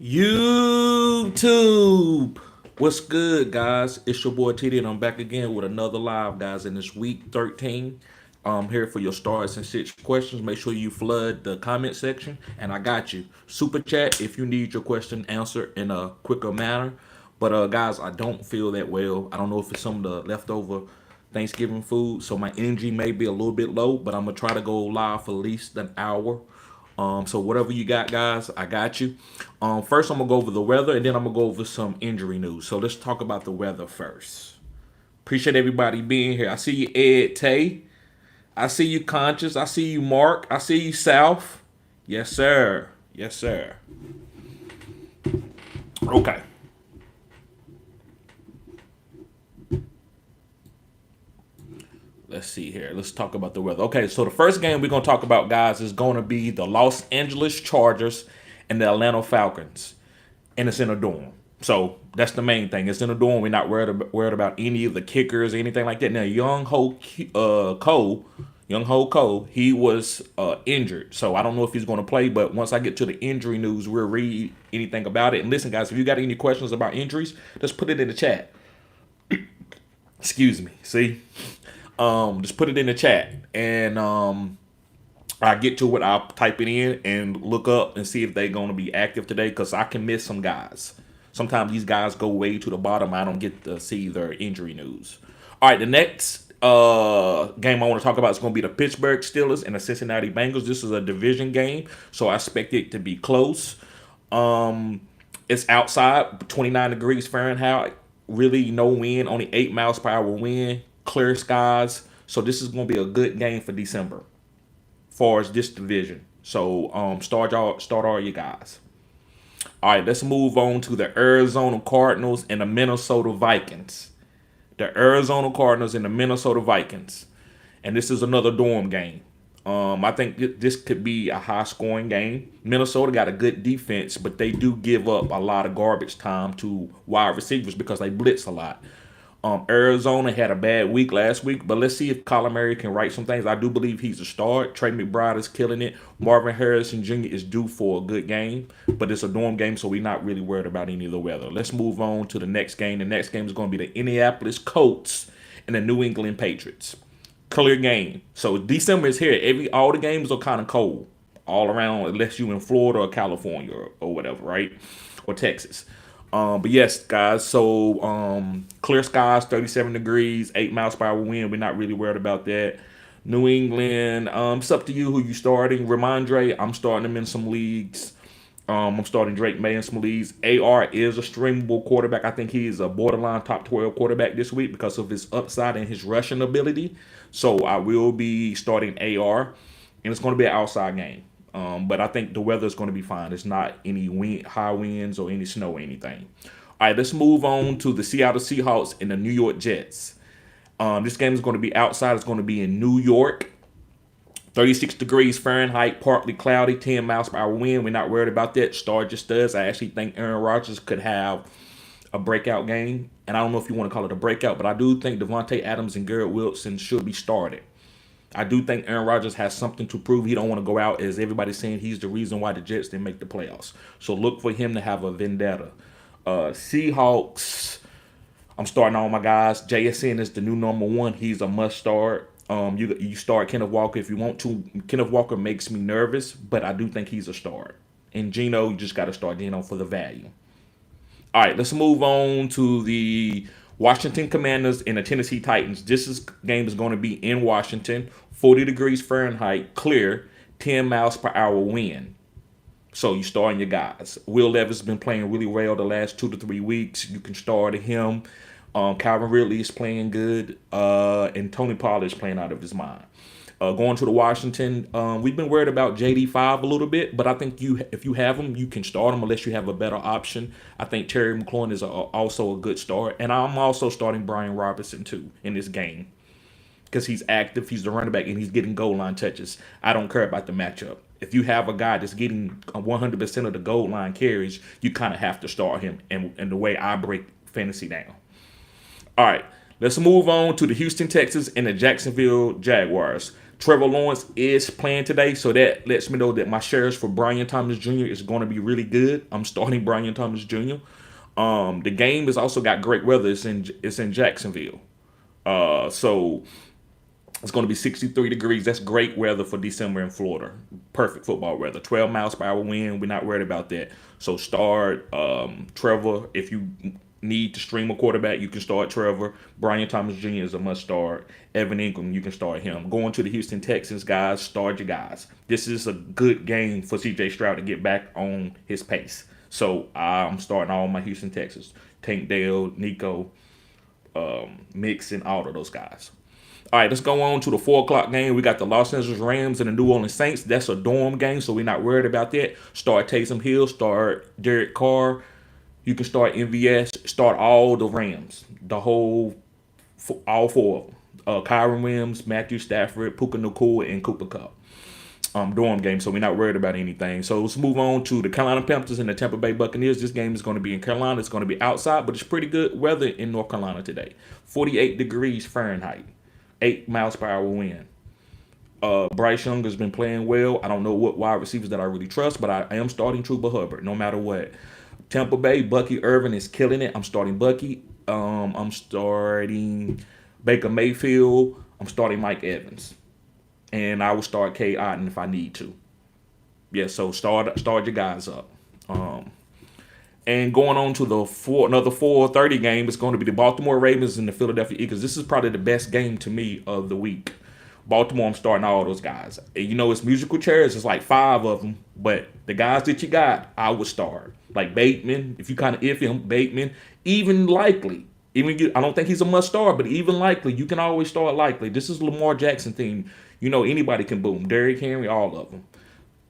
YouTube. What's good, guys? It's your boy TD, and I'm back again with another live, guys. In this week 13, I'm here for your stars and six questions. Make sure you flood the comment section, and I got you. Super chat if you need your question answered in a quicker manner. But guys, I don't feel that well. I don't know if it's some of the leftover Thanksgiving food, so my energy may be a little bit low. But I'm gonna try to go live for at least an hour. So whatever you got, guys, I got you. First, I'm gonna go over the weather, and then I'm gonna go over some injury news. So let's talk about the weather first. Appreciate everybody being here. I see you, Ed Tay. I see you, Conscious. I see you, Mark. I see you, South. Yes, sir. Yes, sir. Okay. Let's see here. Let's talk about the weather. Okay, so the first game we're gonna talk about, guys, is gonna be the Los Angeles Chargers and the Atlanta Falcons, and it's in a dorm. So that's the main thing. It's in a dorm. We're not worried about any of the kickers or anything like that. Now, Young Ho Cole, he was injured, so I don't know if he's going to play. But once I get to the injury news, we'll read anything about it. And listen, guys, if you got any questions about injuries, just put it in the chat. Excuse me. See, just put it in the chat, and I get to it. I'll type it in and look up and see if they're going to be active today, because I can miss some guys. Sometimes these guys go way to the bottom. I don't get to see their injury news. All right, the next game I want to talk about is going to be the Pittsburgh Steelers and the Cincinnati Bengals. This is a division game, so I expect it to be close. It's outside, 29 degrees Fahrenheit. Really no wind, only 8 miles per hour wind, clear skies. So this is going to be a good game for December far as this division. So start all you guys. All right, let's move on to the Arizona Cardinals and the Minnesota Vikings. The Arizona Cardinals and the Minnesota Vikings. And this is another dorm game. I think this could be a high-scoring game. Minnesota got a good defense, but they do give up a lot of garbage time to wide receivers because they blitz a lot. Arizona had a bad week last week, but let's see if Kyler Murray can right some things. I do believe he's a start. Trey McBride is killing it. Marvin Harrison Jr. is due for a good game, but it's a dorm game, so we're not really worried about any of the weather. Let's move on to the next game. The next game is going to be the Indianapolis Colts and the New England Patriots. Clear game. So December is here. All the games are kind of cold all around, unless you in Florida or California or whatever, right? Or Texas. But yes, guys, so clear skies, 37 degrees, 8 miles per hour wind. We're not really worried about that. New England, it's up to you who you starting. Ramondre, I'm starting him in some leagues. I'm starting Drake May in some leagues. AR is a streamable quarterback. I think he is a borderline top 12 quarterback this week because of his upside and his rushing ability. So I will be starting AR, and it's going to be an outside game. But I think the weather is going to be fine. It's not any high winds or any snow or anything. All right, let's move on to the Seattle Seahawks and the New York Jets. This game is going to be outside. It's going to be in New York. 36 degrees Fahrenheit, partly cloudy, 10 miles per hour wind. We're not worried about that. Start your studs. I actually think Aaron Rodgers could have a breakout game. And I don't know if you want to call it a breakout, but I do think Devontae Adams and Garrett Wilson should be started. I do think Aaron Rodgers has something to prove. He don't want to go out as everybody's saying he's the reason why the Jets didn't make the playoffs. So look for him to have a vendetta. Seahawks, I'm starting all my guys. JSN is the new number one. He's a must start. You start Kenneth Walker if you want to. Kenneth Walker makes me nervous, but I do think he's a start. And Geno, you just got to start Geno for the value. All right, let's move on to the Washington Commanders and the Tennessee Titans. Game is going to be in Washington, 40 degrees Fahrenheit, clear, 10 miles per hour wind. So you starting your guys. Will Levis has been playing really well the last 2 to 3 weeks. You can start him. Calvin Ridley is playing good, and Tony Pollard is playing out of his mind. Going to the Washington, we've been worried about JD5 a little bit, but I think if you have him, you can start him unless you have a better option. I think Terry McLaurin is also a good start, and I'm also starting Brian Robinson too in this game because he's active, he's the running back, and he's getting goal line touches. I don't care about the matchup. If you have a guy that's getting 100% of the goal line carries, you kind of have to start him, and the way I break fantasy down. All right, let's move on to the Houston Texans and the Jacksonville Jaguars. Trevor Lawrence is playing today, so that lets me know that my shares for Brian Thomas Jr. is going to be really good. I'm starting Brian Thomas Jr. The game has also got great weather. It's in Jacksonville, so it's going to be 63 degrees. That's great weather for December in Florida. Perfect football weather. 12 miles per hour wind. We're not worried about that. So start Trevor. If you need to stream a quarterback, you can start Trevor. Brian Thomas Jr. is a must start. Evan Ingram, you can start him. Going to the Houston Texans, guys, start your guys. This is a good game for C.J. Stroud to get back on his pace. So I'm starting all my Houston Texans. Tank Dale, Nico, Mixon, all of those guys. All right, let's go on to the 4 o'clock game. We got the Los Angeles Rams and the New Orleans Saints. That's a dorm game, so we're not worried about that. Start Taysom Hill, start Derek Carr. You can start MVS, start all the Rams, all 4 of them. Kyron Williams, Matthew Stafford, Puka Nacua, and Cooper Kupp. Dorm game, so we're not worried about anything. So let's move on to the Carolina Panthers and the Tampa Bay Buccaneers. This game is going to be in Carolina. It's going to be outside, but it's pretty good weather in North Carolina today. 48 degrees Fahrenheit, 8 miles per hour wind. Bryce Young has been playing well. I don't know what wide receivers that I really trust, but I am starting Chuba Hubbard no matter what. Tampa Bay, Bucky Irvin is killing it. I'm starting Bucky. I'm starting Baker Mayfield. I'm starting Mike Evans. And I will start K. Otten if I need to. Yeah, so start your guys up. And going on to another 4:30 game, it's going to be the Baltimore Ravens and the Philadelphia Eagles. This is probably the best game to me of the week. Baltimore, I'm starting all those guys. And you know, it's musical chairs. It's like 5 of them. But the guys that you got, I would start. Like Bateman, if you kind of iffy him, Bateman. Even Likely. I don't think he's a must start, but even Likely, you can always start Likely. This is Lamar Jackson team. You know, anybody can boom. Derrick Henry, all of them.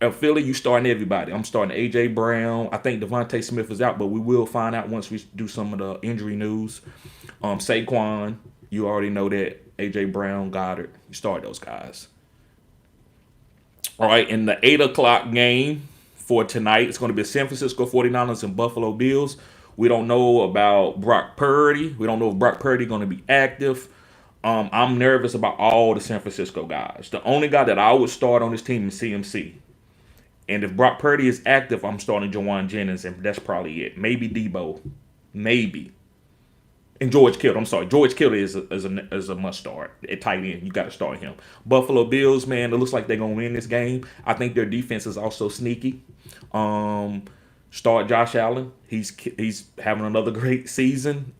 At Philly, you starting everybody. I'm starting A.J. Brown. I think Devontae Smith is out, but we will find out once we do some of the injury news. Saquon, you already know that. A.J. Brown, Goddard. You start those guys. All right, in the 8 o'clock game for tonight, it's going to be San Francisco 49ers and Buffalo Bills. We don't know about Brock Purdy. We don't know if Brock Purdy is going to be active. I'm nervous about all the San Francisco guys. The only guy that I would start on this team is CMC. And if Brock Purdy is active, I'm starting Jawan Jennings, and that's probably it. Maybe Debo. Maybe. And George Kittle. I'm sorry. George Kittle is a must start at tight end. You got to start him. Buffalo Bills, man, it looks like they're going to win this game. I think their defense is also sneaky. Start Josh Allen. He's having another great season.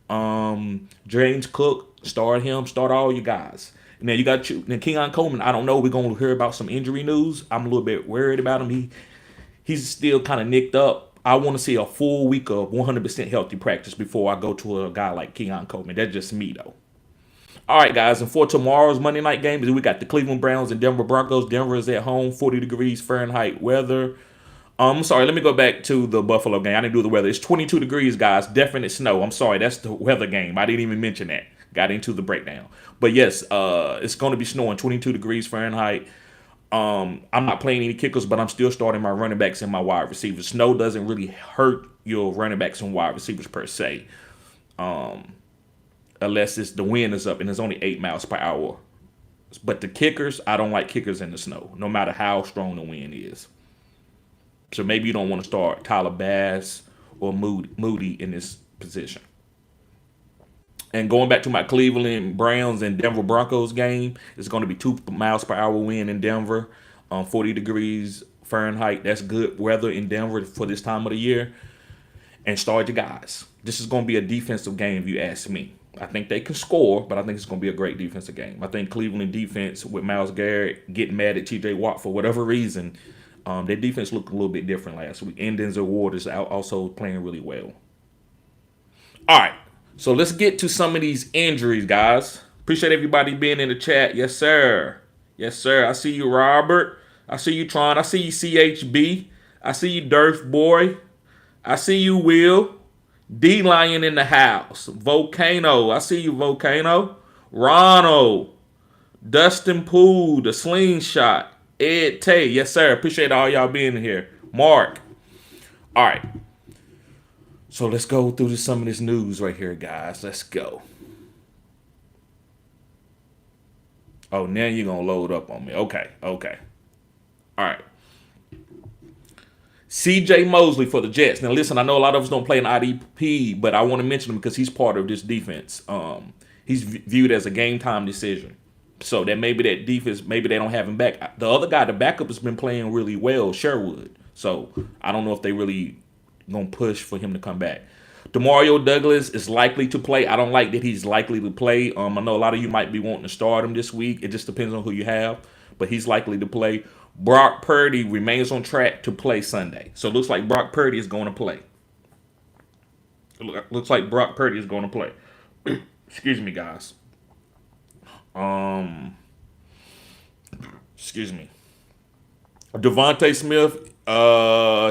James Cook. Start him. Start all you guys. And then you got Keon Coleman. I don't know. We're going to hear about some injury news. I'm a little bit worried about him. He's still kind of nicked up. I want to see a full week of 100% healthy practice before I go to a guy like Keon Coleman. That's just me, though. All right, guys. And for tomorrow's Monday night games, we got the Cleveland Browns and Denver Broncos. Denver is at home, 40 degrees Fahrenheit weather. I'm sorry, let me go back to the Buffalo game. I didn't do the weather. It's 22 degrees, guys. Definite snow. I'm sorry, that's the weather game. I didn't even mention that. Got into the breakdown. But yes, it's going to be snowing, 22 degrees Fahrenheit. I'm not playing any kickers, but I'm still starting my running backs and my wide receivers. Snow doesn't really hurt your running backs and wide receivers per se, unless the wind is up and it's only 8 miles per hour. But the kickers, I don't like kickers in the snow, no matter how strong the wind is. So maybe you don't want to start Tyler Bass or Moody in this position. And going back to my Cleveland Browns and Denver Broncos game, it's going to be 2 miles per hour wind in Denver, 40 degrees Fahrenheit. That's good weather in Denver for this time of the year. And start your guys. This is going to be a defensive game, if you ask me. I think they can score, but I think it's going to be a great defensive game. I think Cleveland defense with Myles Garrett getting mad at T.J. Watt for whatever reason, their defense looked a little bit different last week. And Denzel Ward is also playing really well. All right. So let's get to some of these injuries, guys. Appreciate everybody being in the chat. Yes, sir. Yes, sir. I see you, Robert. I see you, Tron. I see you, CHB. I see you, Durf Boy. I see you, Will. D-Lion in the house. Volcano. I see you, Volcano. Ronald. Dustin Poole. The Slingshot. Ed Tay. Yes, sir. Appreciate all y'all being here. Mark. All right. So let's go through some of this news right here, guys. Let's go. Oh, now you're gonna load up on me. Okay, okay. All right. C.J. Mosley for the Jets. Now, listen, I know a lot of us don't play an IDP, but I want to mention him because he's part of this defense. He's viewed as a game time decision. So that maybe that defense, maybe they don't have him back. The other guy, the backup, has been playing really well, Sherwood. So I don't know if they really gonna push for him to come back. Demario Douglas is likely to play. I don't like that he's likely to play. I know a lot of you might be wanting to start him this week. It just depends on who you have, but he's likely to play. Brock Purdy remains on track to play Sunday. So it looks like Brock Purdy is going to play. It looks like Brock Purdy is going to play. Excuse me, guys. Um, Excuse me. Devontae Smith,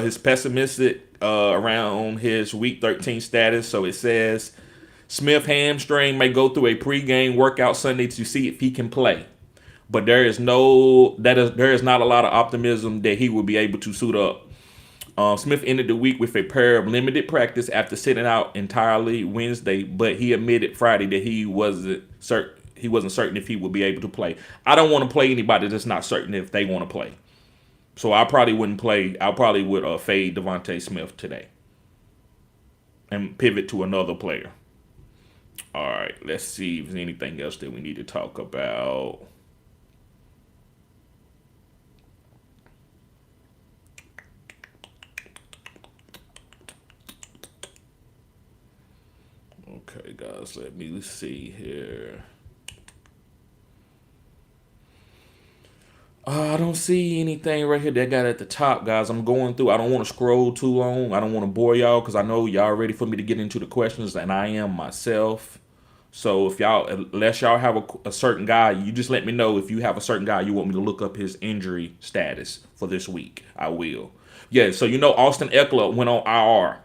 his pessimistic around his Week 13 status. So it says Smith hamstring may go through a pregame workout Sunday to see if he can play. But there is not a lot of optimism that he will be able to suit up. Smith ended the week with a pair of limited practice after sitting out entirely Wednesday, but he admitted Friday that he wasn't certain if he would be able to play. I don't want to play anybody that's not certain if they want to play. So I probably wouldn't play. I probably would fade Devontae Smith today and pivot to another player. All right, let's see if there's anything else that we need to talk about. Okay, guys, let me see here. I don't see anything right here that got at the top, guys. I'm going through. I don't want to scroll too long. I don't want to bore y'all because I know y'all ready for me to get into the questions, and I am myself. So if y'all, unless y'all have a certain guy, you just let me know if you have a certain guy you want me to look up his injury status for this week. I will. Yeah, so Austin Eckler went on IR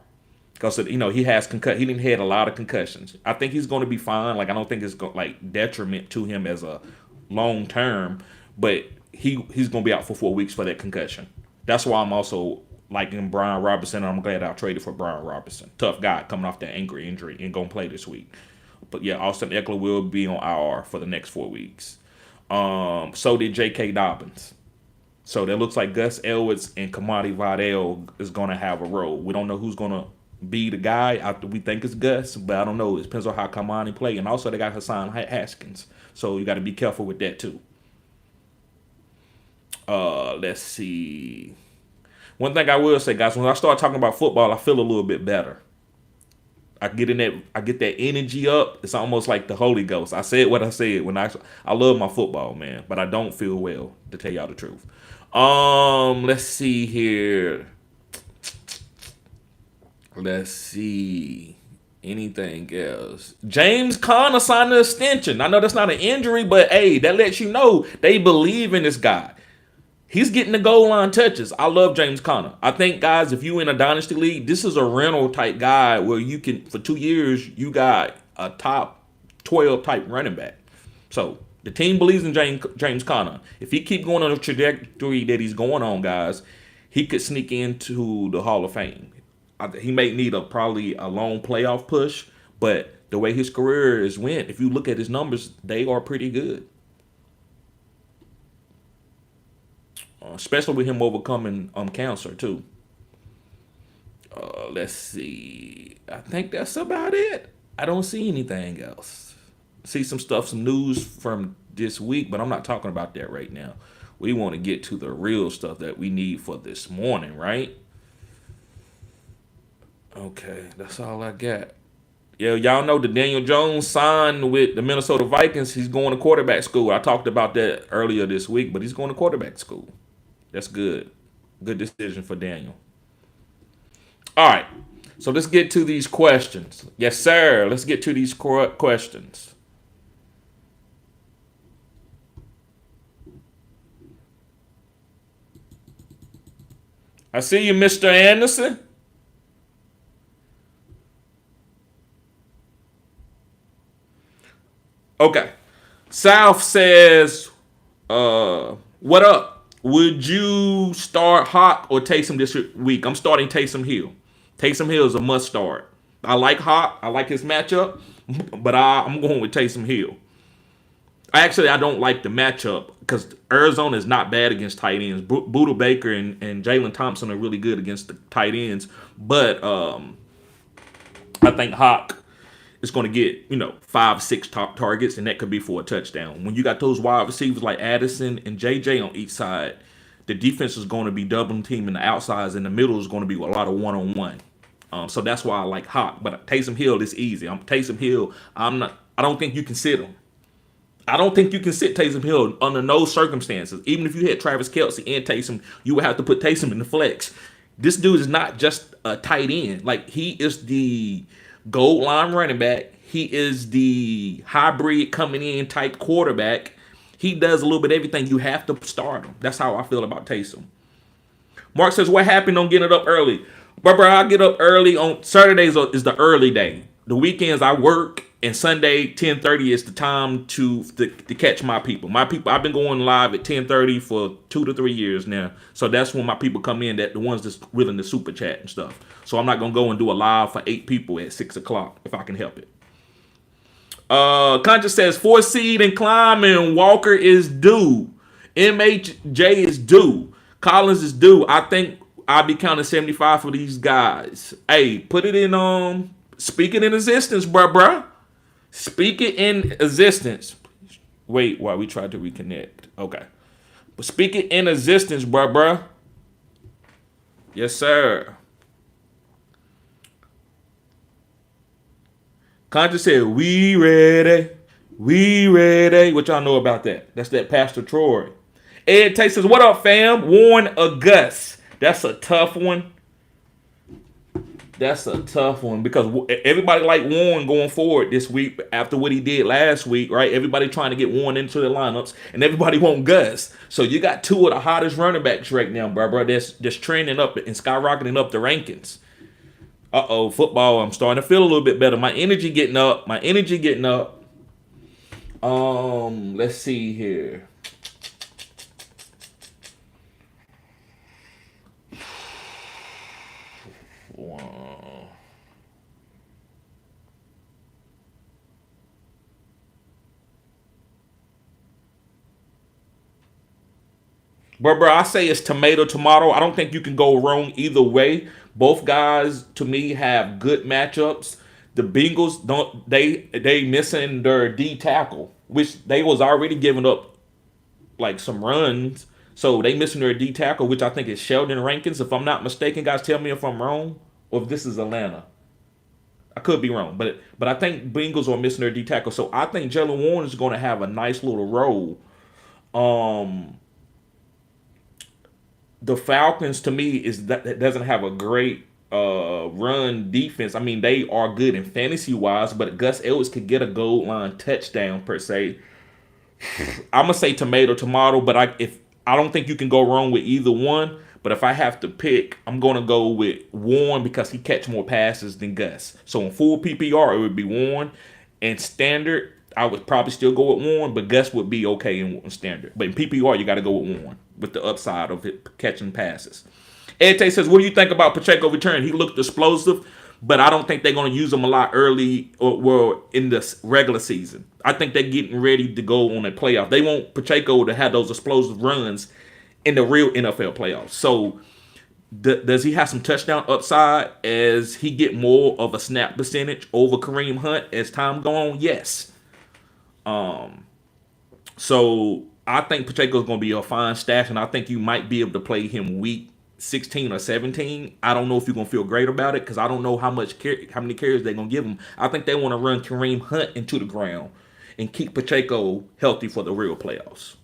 because he has he didn't had a lot of concussions. I think he's going to be fine. Like I don't think it's like detriment to him as a long term, but he's going to be out for 4 weeks for that concussion. That's why I'm also liking Brian Robinson. And I'm glad I traded for Brian Robinson. Tough guy coming off that ankle injury and going to play this week. But yeah, Austin Eckler will be on IR for the next 4 weeks. So did J.K. Dobbins. So that looks like Gus Edwards and Kamari Vidal is going to have a role. We don't know who's going to be the guy. We think it's Gus, but I don't know. It depends on how Kamari play. And also they got Hassan Haskins. So you got to be careful with that too. Let's see. One thing I will say, guys, when I start talking about football, I feel a little bit better. I get that energy up. It's almost like the Holy Ghost. I said what I said when I love my football, man, but I don't feel well, to tell y'all the truth. Let's see here. Let's see. Anything else? James Conner signed an extension. I know that's not an injury, but hey, that lets you know they believe in this guy. He's getting the goal line touches. I love James Conner. I think, guys, if you in a dynasty league, this is a rental type guy where you can, for 2 years, you got a top 12 type running back. So the team believes in James Conner. If he keep going on the trajectory that he's going on, guys, he could sneak into the Hall of Fame. He may need probably a long playoff push, but the way his career is went, if you look at his numbers, they are pretty good. Especially with him overcoming cancer too. Let's see. I think that's about it. I don't see anything else. See some news from this week, but I'm not talking about that right now. We want to get to the real stuff that we need for this morning, right? Okay, that's all I got. Yeah, y'all know that Daniel Jones signed with the Minnesota Vikings. He's going to quarterback school. I talked about that earlier this week, but he's going to quarterback school. That's good. Good decision for Daniel. All right. So let's get to these questions. Yes, sir. Let's get to these questions. I see you, Mr. Anderson. Okay. South says, what up? Would you start Hawk or Taysom this week? I'm starting Taysom Hill. Taysom Hill is a must start. I like Hawk. I like his matchup, but I'm going with Taysom Hill. Actually, I don't like the matchup because Arizona is not bad against tight ends. Buda Baker and Jalen Thompson are really good against the tight ends. But I think Hawk is going to get, 5, 6 top targets, and that could be for a touchdown. When you got those wide receivers like Addison and JJ on each side, the defense is going to be doubling teaming the outsides, and the middle is going to be a lot of one-on-one. So that's why I like Hawk. But Taysom Hill is easy. Taysom Hill. I don't think you can sit him. I don't think you can sit Taysom Hill under no circumstances. Even if you had Travis Kelce and Taysom, you would have to put Taysom in the flex. This dude is not just a tight end. Like, he is the goal line running back. He is the hybrid coming in type quarterback. He does a little bit of everything. You have to start him. That's how I feel about Taysom. Mark says, what happened on getting up early? Bro, I get up early on Saturdays is the early day. The weekends I work, and Sunday 10:30 is the time to catch my people. My people, I've been going live at 10:30 for 2 to 3 years now. So that's when my people come in, that the ones that's willing to super chat and stuff. So I'm not gonna go and do a live for 8 people at 6 o'clock if I can help it. Conscious says 4 seed and climbing. Walker is due. MHJ is due. Collins is due. I think I'll be counting 75 for these guys. Hey, put it in speak it in existence, bruh. Speak it in existence. Wait, while we try to reconnect. Okay. But speak it in existence, bruh. Yes, sir. Conscious said, we ready. We ready. What y'all know about that? That's that Pastor Troy. Ed Tate says, what up, fam? Warren or Gus? That's a tough one. That's a tough one because everybody like Warren going forward this week after what he did last week, right? Everybody trying to get Warren into the lineups, and everybody want Gus. So you got 2 of the hottest running backs right now, bro. That's trending up and skyrocketing up the rankings. Football, I'm starting to feel a little bit better. My energy getting up. Let's see here. Wow. Bro, I say it's tomato. I don't think you can go wrong either way. Both guys, to me, have good matchups. The Bengals they missing their D tackle, which they was already giving up like some runs. So they missing their D tackle, which I think is Sheldon Rankins. If I'm not mistaken, guys, tell me if I'm wrong or if this is Atlanta. I could be wrong, but I think Bengals are missing their D tackle. So I think Jalen Warren is going to have a nice little role. The Falcons, to me, that doesn't have a great run defense. I mean, they are good in fantasy wise, but Gus Edwards could get a goal line touchdown per se. I'm gonna say tomato, but I don't think you can go wrong with either one. But if I have to pick, I'm gonna go with Warren because he catch more passes than Gus. So in full PPR, it would be Warren, and standard, I would probably still go with Warren, but Gus would be okay in standard. But in PPR, you got to go with Warren with the upside of it catching passes. Ed Tate says, what do you think about Pacheco return? He looked explosive, but I don't think they're going to use him a lot early or in the regular season. I think they're getting ready to go on a playoff. They want Pacheco to have those explosive runs in the real NFL playoffs. So does he have some touchdown upside as he get more of a snap percentage over Kareem Hunt as time go on? Yes. So I think Pacheco is going to be a fine stash, and I think you might be able to play him week 16 or 17. I don't know if you're going to feel great about it because I don't know how many carries they're going to give him. I think they want to run Kareem Hunt into the ground and keep Pacheco healthy for the real playoffs.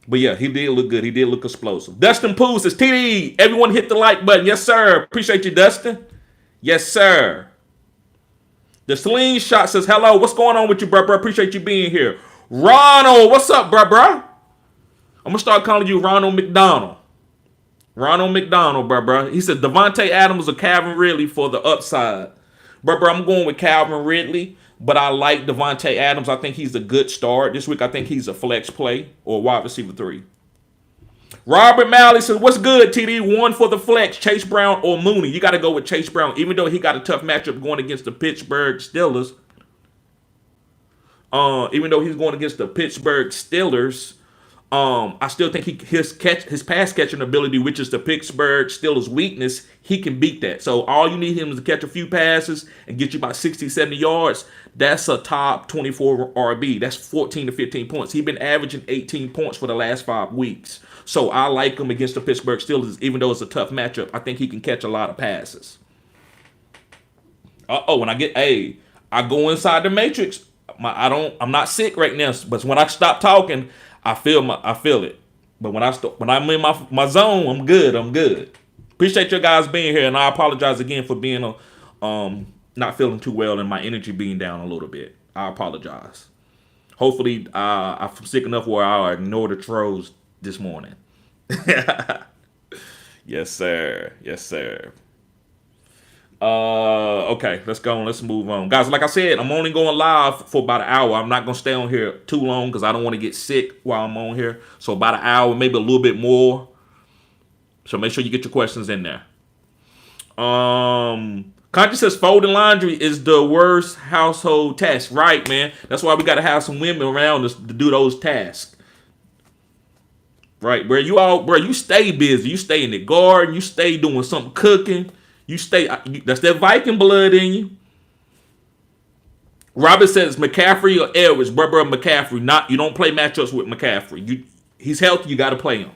But yeah, he did look good. He did look explosive. Dustin Poole says, TD, everyone hit the like button. Yes, sir. Appreciate you, Dustin. Yes, sir. The Slingshot says, hello, what's going on with you, bro? Appreciate you being here. Ronald, what's up, bro? I'm going to start calling you Ronald McDonald. Ronald McDonald, bro. He said, Devontae Adams or Calvin Ridley for the upside. Bro, I'm going with Calvin Ridley, but I like Devontae Adams. I think he's a good start. This week, I think he's a flex play or wide receiver 3. Robert Malley says, what's good, TD? One for the flex, Chase Brown or Mooney. You got to go with Chase Brown, even though he got a tough matchup going against the Pittsburgh Steelers. Even though he's going against the Pittsburgh Steelers, I still think his pass catching ability, which is the Pittsburgh Steelers' weakness, he can beat that. So all you need him is to catch a few passes and get you about 60, 70 yards. That's a top 24 RB. That's 14 to 15 points. He's been averaging 18 points for the last 5 weeks. So I like him against the Pittsburgh Steelers, even though it's a tough matchup. I think he can catch a lot of passes. When I go inside the matrix. I'm not sick right now, but when I stop talking, I feel it. But when I'm in my zone, I'm good. Appreciate you guys being here, and I apologize again for being not feeling too well and my energy being down a little bit. I apologize. Hopefully, I'm sick enough where I'll ignore the trolls this morning. Yes, sir. Okay, let's go on. Let's move on. Guys, like I said, I'm only going live for about an hour. I'm not going to stay on here too long because I don't want to get sick while I'm on here. So about an hour, maybe a little bit more. So make sure you get your questions in there. Conti says folding laundry is the worst household task. Right, man. That's why we got to have some women around us to do those tasks. Right, where you stay busy. You stay in the garden. You stay doing something cooking. That's that Viking blood in you. Robert says McCaffrey or Edwards. Brother McCaffrey. You don't play matchups with McCaffrey. He's healthy. You got to play him.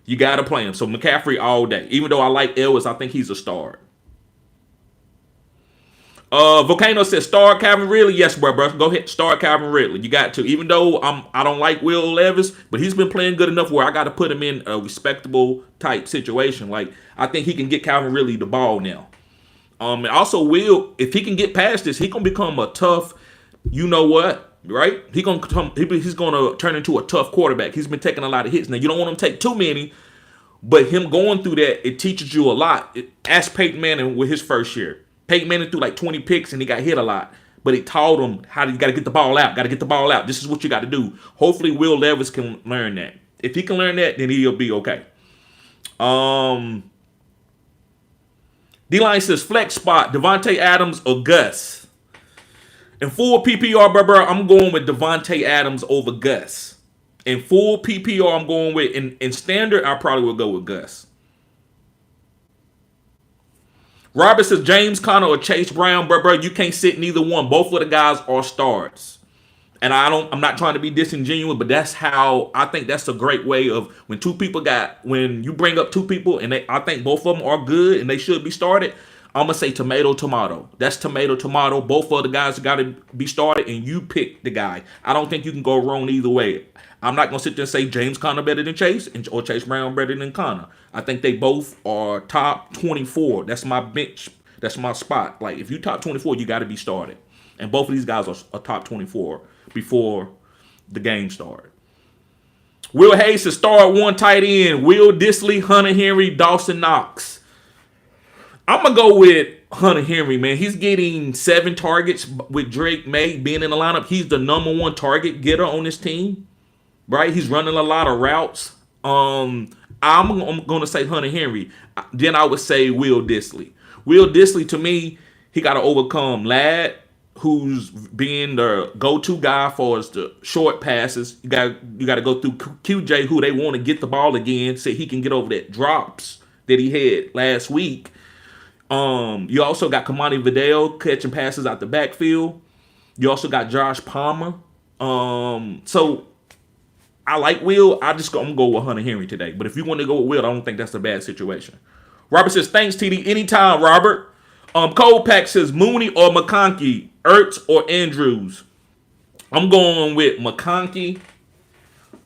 You got to play him. So McCaffrey all day. Even though I like Edwards, I think he's a star. Volcano says start Calvin Ridley. Yes, bro. Go ahead, start Calvin Ridley. You got to. Even though I don't like Will Levis, but he's been playing good enough where I got to put him in a respectable type situation. Like I think he can get Calvin Ridley the ball now. And also Will, if he can get past this, he gonna become a tough. You know what? Right? He's gonna turn into a tough quarterback. He's been taking a lot of hits. Now you don't want him to take too many, but him going through that, it teaches you a lot. Ask Peyton Manning with his first year. Peyton Manning threw like 20 picks and he got hit a lot. But it taught him how you got to get the ball out. This is what you got to do. Hopefully Will Levis can learn that. If he can learn that, then he'll be okay. D-Line says flex spot, Devontae Adams or Gus. In full PPR, bro, I'm going with Devontae Adams over Gus. In full PPR, I'm going with, in standard, I probably will go with Gus. Robert says James Conner or Chase Brown, bro, you can't sit neither one. Both of the guys are stars. And I'm not trying to be disingenuous, but that's how I think that's a great way of when you bring up two people and I think both of them are good and they should be started. I'm going to say tomato. That's tomato. Both of the guys got to be started and you pick the guy. I don't think you can go wrong either way. I'm not going to sit there and say James Conner better than Chase or Chase Brown better than Conner. I think they both are top 24. That's my bench. That's my spot. Like, if you top 24, you got to be started. And both of these guys are top 24 before the game started. Will Hayes to start one tight end. Will Dissly, Hunter Henry, Dawson Knox. I'm going to go with Hunter Henry, man. He's getting 7 targets with Drake May being in the lineup. He's the number 1 target getter on this team. Right? He's running a lot of routes. I'm going to say Hunter Henry. Then I would say Will Dissly. Will Dissly, to me, he got to overcome Ladd, who's being the go-to guy for the short passes. You got to go through QJ, who they want to get the ball again, so he can get over that drops that he had last week. You also got Kamani Vidal catching passes out the backfield. You also got Josh Palmer. So I like Will. I'm going to go with Hunter Henry today. But if you want to go with Will, I don't think that's a bad situation. Robert says, thanks, TD. Anytime, Robert. Cole Pack says, Mooney or McConkey, Ertz or Andrews. I'm going with McConkey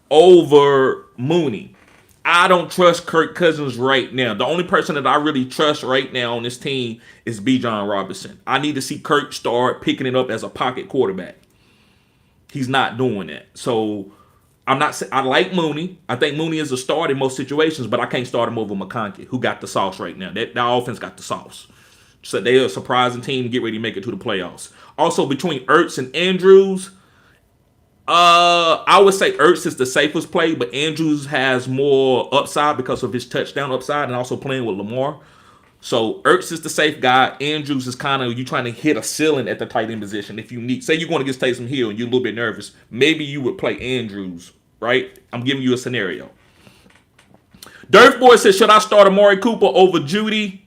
over Mooney. I don't trust Kirk Cousins right now. The only person that I really trust right now on this team is Bijan Robinson. I need to see Kirk start picking it up as a pocket quarterback. He's not doing that. So I like Mooney. I think Mooney is a start in most situations, but I can't start him over McConkey, who got the sauce right now. That offense got the sauce. So they're a surprising team to get ready to make it to the playoffs. Also, between Ertz and Andrews, I would say Ertz is the safest play, but Andrews has more upside because of his touchdown upside and also playing with Lamar. So Ertz is the safe guy. Andrews is kind of you trying to hit a ceiling at the tight end position. If you need, say you're going against Taysom Hill and you're a little bit nervous, maybe you would play Andrews, right? I'm giving you a scenario. Durf Boy says, should I start Amari Cooper over Judy?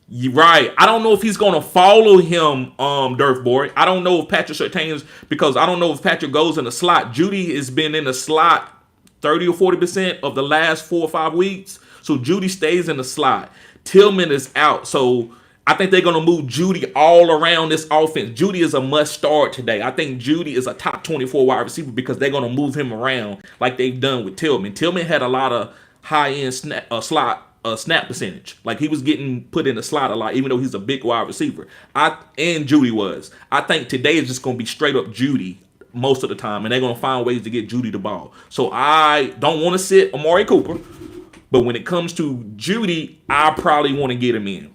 You're right. I don't know if he's going to follow him, Durf Boy. I don't know if Patrick Surtain's, because I don't know if Patrick goes in the slot. Judy has been in the slot 30 or 40% of the last 4 or 5 weeks. So Judy stays in the slot. Tillman is out. So I think they're going to move Judy all around this offense. Judy is a must start today. I think Judy is a top 24 wide receiver because they're going to move him around like they've done with Tillman. Tillman had a lot of high-end slot snap percentage. Like he was getting put in the slot a lot, even though he's a big wide receiver. And Judy was. I think today is just going to be straight up Judy most of the time, and they're going to find ways to get Judy the ball. So I don't want to sit Amari Cooper, but when it comes to Judy, I probably want to get him in.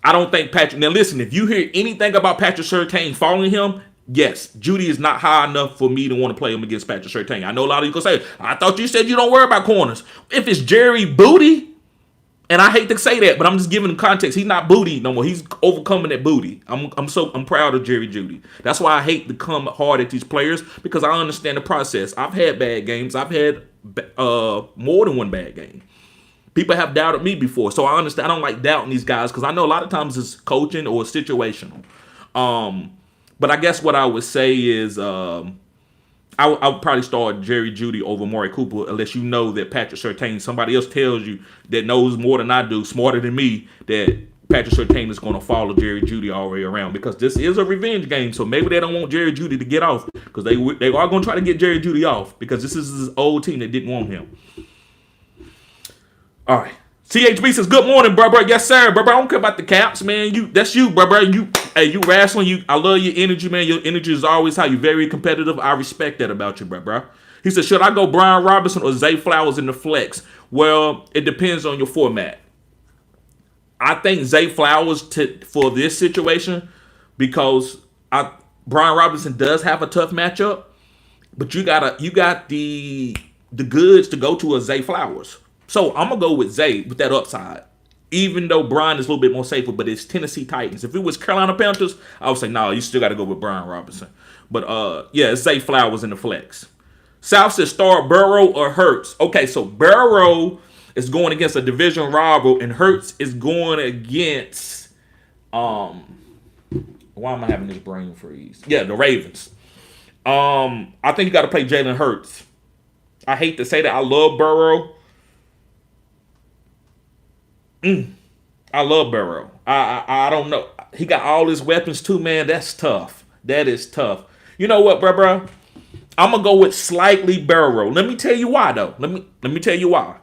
I don't think Patrick. Now listen, if you hear anything about Patrick Surtain following him, yes, Judy is not high enough for me to want to play him against Patrick Surtain. I know a lot of you gonna say, I thought you said you don't worry about corners. If it's Jerry Booty, and I hate to say that, but I'm just giving him context. He's not Booty no more. He's overcoming that Booty. I'm proud of Jerry Jeudy. That's why I hate to come hard at these players, because I understand the process. I've had bad games. I've had more than one bad game. People have doubted me before, so I understand. I don't like doubting these guys because I know a lot of times it's coaching or situational. But I guess what I would say is I would probably start Jerry Jeudy over Amari Cooper unless you know that Patrick Surtain, somebody else tells you that knows more than I do, smarter than me, that Patrick Surtain is going to follow Jerry Jeudy all the way around, because this is a revenge game. So maybe they don't want Jerry Jeudy to get off, because they are going to try to get Jerry Jeudy off, because this is his old team that didn't want him. All right. CHB says, good morning, bro. Yes, sir, bro. I don't care about the caps, man. That's you, bro. You wrestling. I love your energy, man. Your energy is always high. You're very competitive. I respect that about you, bro. He said, should I go Brian Robinson or Zay Flowers in the flex? Well, it depends on your format. I think Zay Flowers for this situation, because Brian Robinson does have a tough matchup, but you got the goods to go to a Zay Flowers. So I'm going to go with Zay with that upside, even though Brian is a little bit more safer, but it's Tennessee Titans. If it was Carolina Panthers, I would say, no, you still got to go with Brian Robinson. But, yeah, it's Zay Flowers in the flex. South says start Burrow or Hurts. Okay, so Burrow is going against a division rival, and Hurts is going against, why am I having this brain freeze? Yeah, the Ravens. I think you got to play Jalen Hurts. I hate to say that. I love Burrow. I love Burrow. I don't know. He got all his weapons too, man. That's tough. That is tough. You know what, bro? I'm gonna go with slightly Burrow. Let me tell you why, though. Let me tell you why.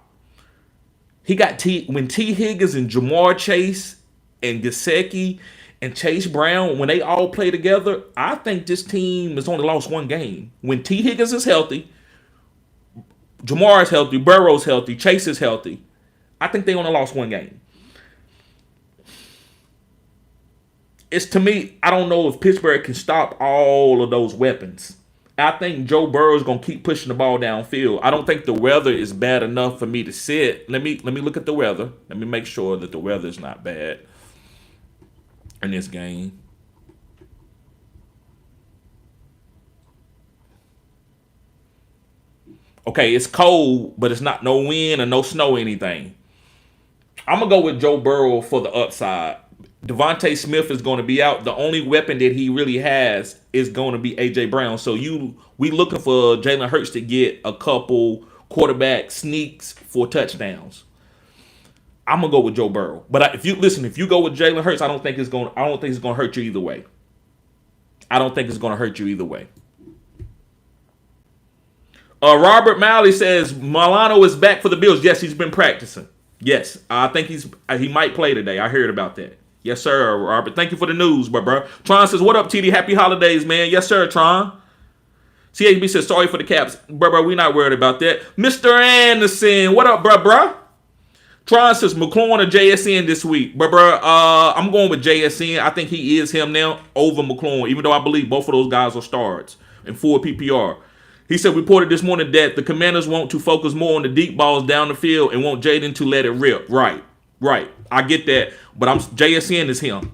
He got when T. Higgins and Jamar Chase and Gesicki and Chase Brown, when they all play together, I think this team has only lost one game. When T. Higgins is healthy, Jamar is healthy, Burrow's healthy, Chase is healthy, I think they only lost one game. It's, to me, I don't know if Pittsburgh can stop all of those weapons. I think Joe Burrow is going to keep pushing the ball downfield. I don't think the weather is bad enough for me to sit. Let me look at the weather. Let me make sure that the weather is not bad in this game. Okay, it's cold, but it's not no wind or no snow or anything. I'm going to go with Joe Burrow for the upside. Devontae Smith is going to be out. The only weapon that he really has is going to be A.J. Brown. So we looking for Jalen Hurts to get a couple quarterback sneaks for touchdowns. I'm going to go with Joe Burrow. But if you go with Jalen Hurts, I don't think it's going to hurt you either way. Robert Malley says Milano is back for the Bills. Yes, he's been practicing. Yes, I think he might play today. I heard about that. Yes, sir, Robert. Thank you for the news, bro. Tron says, what up, TD? Happy holidays, man. Yes, sir, Tron. CHB says, sorry for the caps. Bro, we not worried about that. Mr. Anderson, what up, bro? Tron says, McLaurin or JSN this week. Bro, I'm going with JSN. I think he is him now over McLaurin, even though I believe both of those guys are starts in full PPR. He said reported this morning that the Commanders want to focus more on the deep balls down the field and want Jaden to let it rip. Right. I get that, but JSN is him.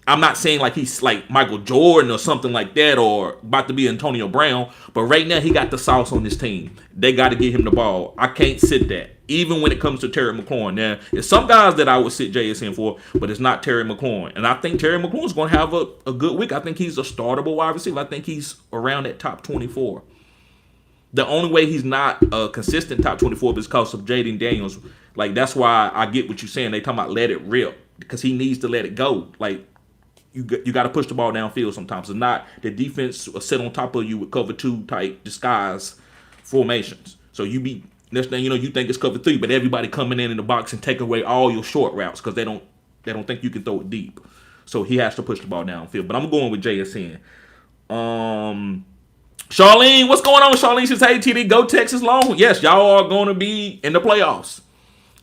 I'm not saying like he's like Michael Jordan or something like that or about to be Antonio Brown, but right now he got the sauce on his team. They got to get him the ball. I can't sit that. Even when it comes to Terry McLaurin. Now, there's some guys that I would sit JSN for, but it's not Terry McLaurin. And I think Terry McLaurin's going to have a good week. I think he's a startable wide receiver. I think he's around that top 24. The only way he's not a consistent top 24 is because of Jaden Daniels. Like, that's why I get what you're saying. They talking about let it rip because he needs to let it go. Like, you got to push the ball downfield sometimes. It's not the defense will sit on top of you with cover 2 type disguise formations. So next thing you know, you think it's cover 3, but everybody coming in the box and take away all your short routes because they don't think you can throw it deep. So he has to push the ball downfield. But I'm going with JSN. Charlene, what's going on? Charlene says, hey, TD, go Texas Long. Yes, y'all are going to be in the playoffs.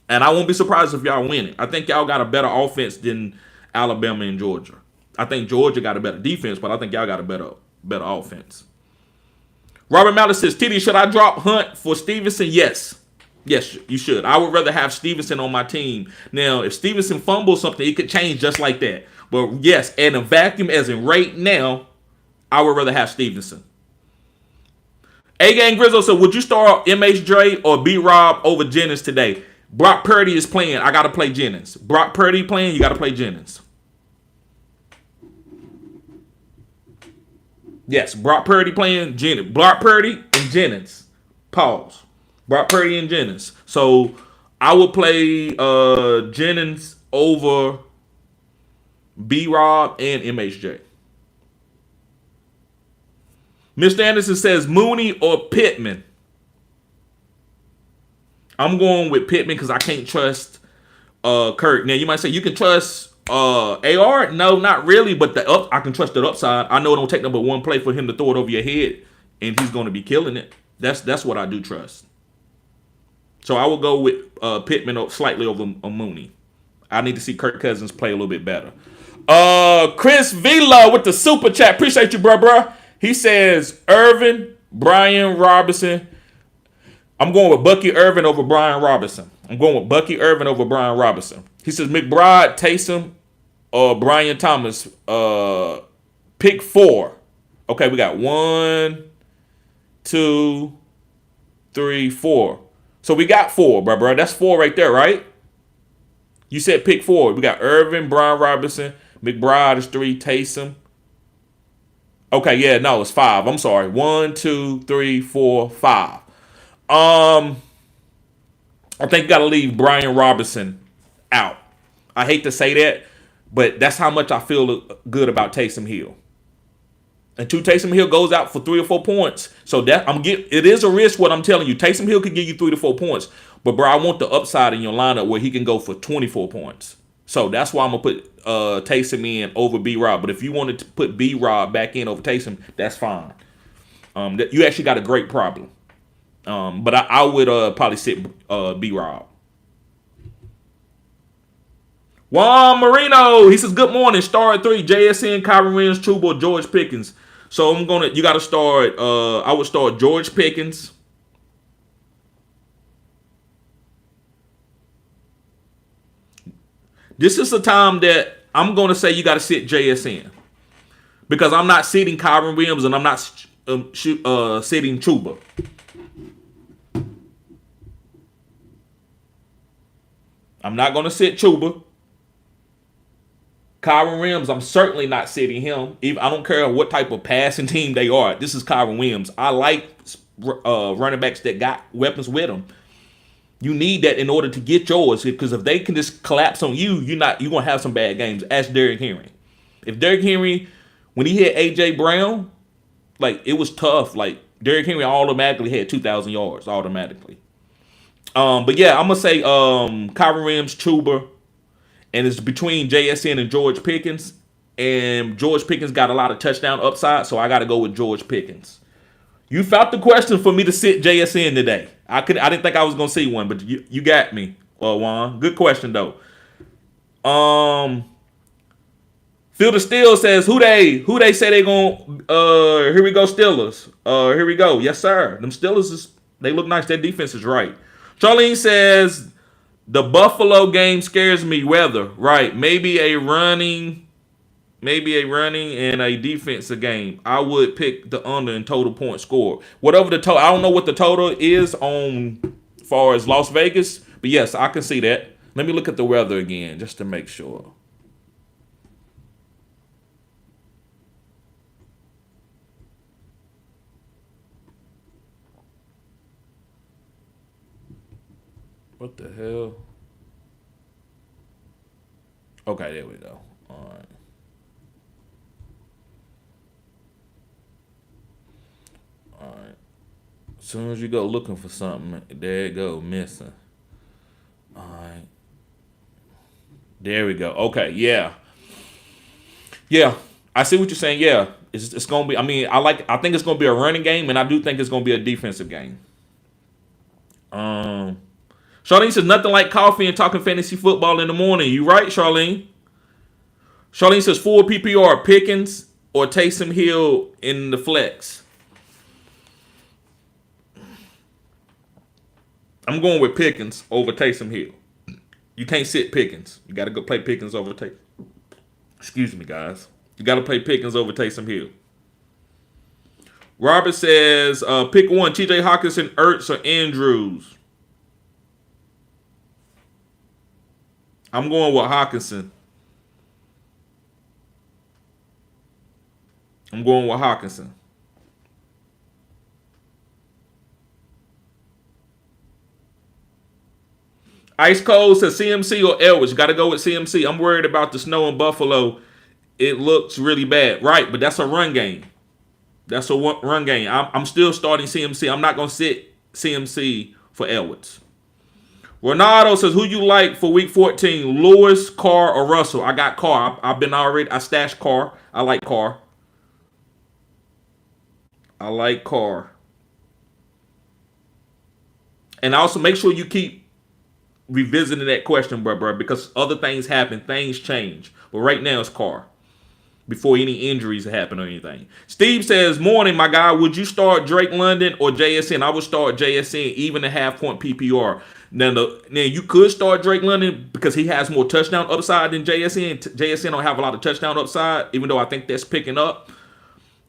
And I won't be surprised if y'all win it. I think y'all got a better offense than Alabama and Georgia. I think Georgia got a better defense, but I think y'all got a better offense. Robert Mallett says, TD, should I drop Hunt for Stevenson? Yes. Yes, you should. I would rather have Stevenson on my team. Now, if Stevenson fumbles something, it could change just like that. But yes, in a vacuum, as in right now, I would rather have Stevenson. A-Gang Grizzle said, would you start MHJ or B-Rob over Jennings today? Brock Purdy is playing. I got to play Jennings. Brock Purdy playing, you got to play Jennings. Yes, Brock Purdy playing Jennings. Brock Purdy and Jennings. Pause. Brock Purdy and Jennings. So I would play Jennings over B-Rob and MHJ. Mr. Anderson says Mooney or Pittman. I'm going with Pittman because I can't trust Kirk. Now you might say you can trust AR. No, not really, but I can trust the upside. I know it don't take number one play for him to throw it over your head, and he's going to be killing it. That's what I do trust. So I will go with Pittman slightly over Mooney. I need to see Kirk Cousins play a little bit better. Chris Vila with the super chat. Appreciate you, bro. He says Irvin, Brian Robinson. I'm going with Bucky Irvin over Brian Robinson. He says McBride, Taysom, or Brian Thomas. Pick 4. Okay, we got 1, 2, 3, 4. So we got 4, bro. That's 4 right there, right? You said pick 4. We got Irvin, Brian Robinson, McBride is 3, Taysom. Okay, yeah, no, it's 5. I'm sorry. 1, 2, 3, 4, 5. I think you got to leave Brian Robinson out. I hate to say that, but that's how much I feel good about Taysom Hill. Until Taysom Hill goes out for 3 or 4 points, so that it is a risk. What I'm telling you, Taysom Hill can give you 3 to 4 points, but bro, I want the upside in your lineup where he can go for 24 points. So that's why I'm gonna put Taysom in over B-Rob. But if you wanted to put B-Rob back in over Taysom, that's fine. You actually got a great problem. But I would probably sit B-Rob. Juan Marino, he says, good morning. Star at 3, JSN, Kyron Williams, Chuba, George Pickens. So you got to start, I would start George Pickens. This is the time that I'm going to say you got to sit JSN. Because I'm not sitting Kyron Williams and I'm not sitting Chuba. I'm not going to sit Chuba. Kyron Williams, I'm certainly not sitting him. I don't care what type of passing team they are. This is Kyron Williams. I like running backs that got weapons with them. You need that in order to get yours, because if they can just collapse on you, you're gonna have some bad games. Ask Derrick Henry. If Derrick Henry, when he hit AJ Brown, like it was tough. Like Derrick Henry automatically had 2,000 yards automatically. But yeah, I'm gonna say Kyron Williams, Chuba, and it's between JSN and George Pickens. And George Pickens got a lot of touchdown upside, so I got to go with George Pickens. You found the question for me to sit JSN today. I didn't think I was gonna see one, but you got me, Juan. Good question though. Phil Phil the Steel says who they say they going here we go Steelers. Here we go. Yes sir. Them Steelers they look nice. Their defense is right. Charlene says the Buffalo game scares me. Weather, right? Maybe a running and a defensive game. I would pick the under in total points scored. Whatever the total, I don't know what the total is on far as Las Vegas, but yes, I can see that. Let me look at the weather again just to make sure. What the hell? Okay, there we go. All right. All right. As soon as you go looking for something, there it go, missing. All right. There we go. Okay, yeah. Yeah. I see what you're saying. Yeah. It's gonna be, I think it's gonna be a running game, and I do think it's gonna be a defensive game. Charlene says nothing like coffee and talking fantasy football in the morning. You right, Charlene? Charlene says full PPR Pickens or Taysom Hill in the flex. I'm going with Pickens over Taysom Hill. You can't sit Pickens. You got to go play Pickens over Taysom. Excuse me, guys. You got to play Pickens over Taysom Hill. Robert says pick one: T.J. Hawkinson, Ertz, or Andrews. I'm going with Hawkinson. Ice Cold says CMC or Elwich. You got to go with CMC. I'm worried about the snow in Buffalo. It looks really bad. Right, but that's a run game. I'm still starting CMC. I'm not going to sit CMC for Elwich. Ronaldo says, who you like for week 14? Lewis, Carr, or Russell? I got Carr. I stashed Carr. I like Carr. And also make sure you keep revisiting that question, bro, because other things happen. Things change. But right now it's Carr. Before any injuries happen or anything. Steve says, morning, my guy. Would you start Drake London or JSN? I would start JSN, even a half-point PPR. Now you could start Drake London because he has more touchdown upside than JSN. JSN don't have a lot of touchdown upside, even though I think that's picking up.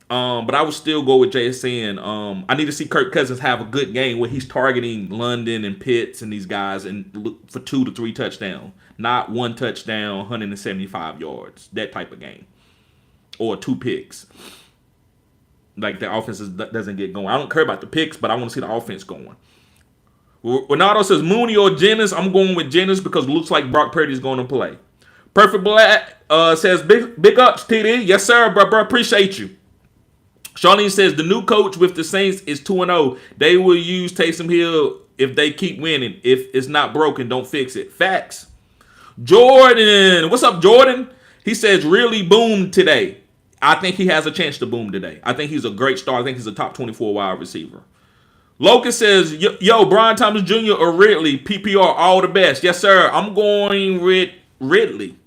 But I would still go with JSN. I need to see Kirk Cousins have a good game where he's targeting London and Pitts and these guys and look for 2 to 3 touchdowns. Not 1 touchdown, 175 yards. That type of game. Or 2 picks. Like the offense doesn't get going. I don't care about the picks, but I want to see the offense going. Ronaldo says Mooney or Jennings. I'm going with Jennings because it looks like Brock Purdy's going to play. Perfect Black says big ups, TD. Yes, sir, bro. Appreciate you. Charlene says the new coach with the Saints is 2-0. They will use Taysom Hill if they keep winning. If it's not broken, don't fix it. Facts. Jordan. What's up, Jordan? He says really boomed today. I think he has a chance to boom today. I think he's a great star. I think he's a top 24 wide receiver. Locust says, yo, Brian Thomas Jr. or Ridley, PPR, all the best. Yes, sir. I'm going with Ridley.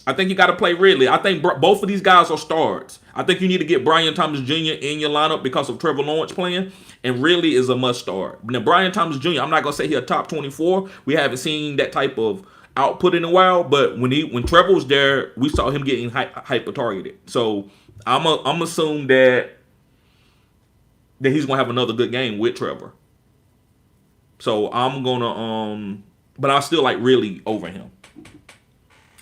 I think you got to play Ridley. I think both of these guys are starts. I think you need to get Brian Thomas Jr. in your lineup because of Trevor Lawrence playing, and Ridley is a must start. Now, Brian Thomas Jr., I'm not going to say he's a top 24. We haven't seen that type of output in a while, but when Trevor was there, we saw him getting hyper targeted. So I'm assuming that he's gonna have another good game with Trevor. So I'm gonna but I still like Ridley over him.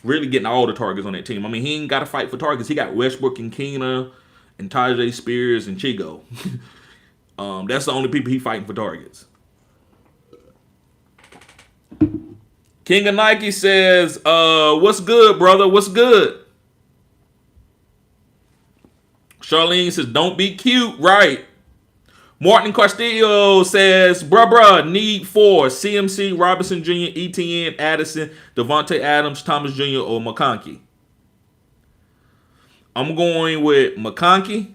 Really getting all the targets on that team. I mean, he ain't got to fight for targets. He got Westbrook and Keena and Tajay Spears and Chigo. That's the only people he fighting for targets. King of Nike says, what's good, brother? What's good? Charlene says, don't be cute. Right. Martin Castillo says, bruh, need 4. CMC, Robinson Jr., ETN, Addison, Devontae Adams, Thomas Jr., or McConkey. I'm going with McConkey,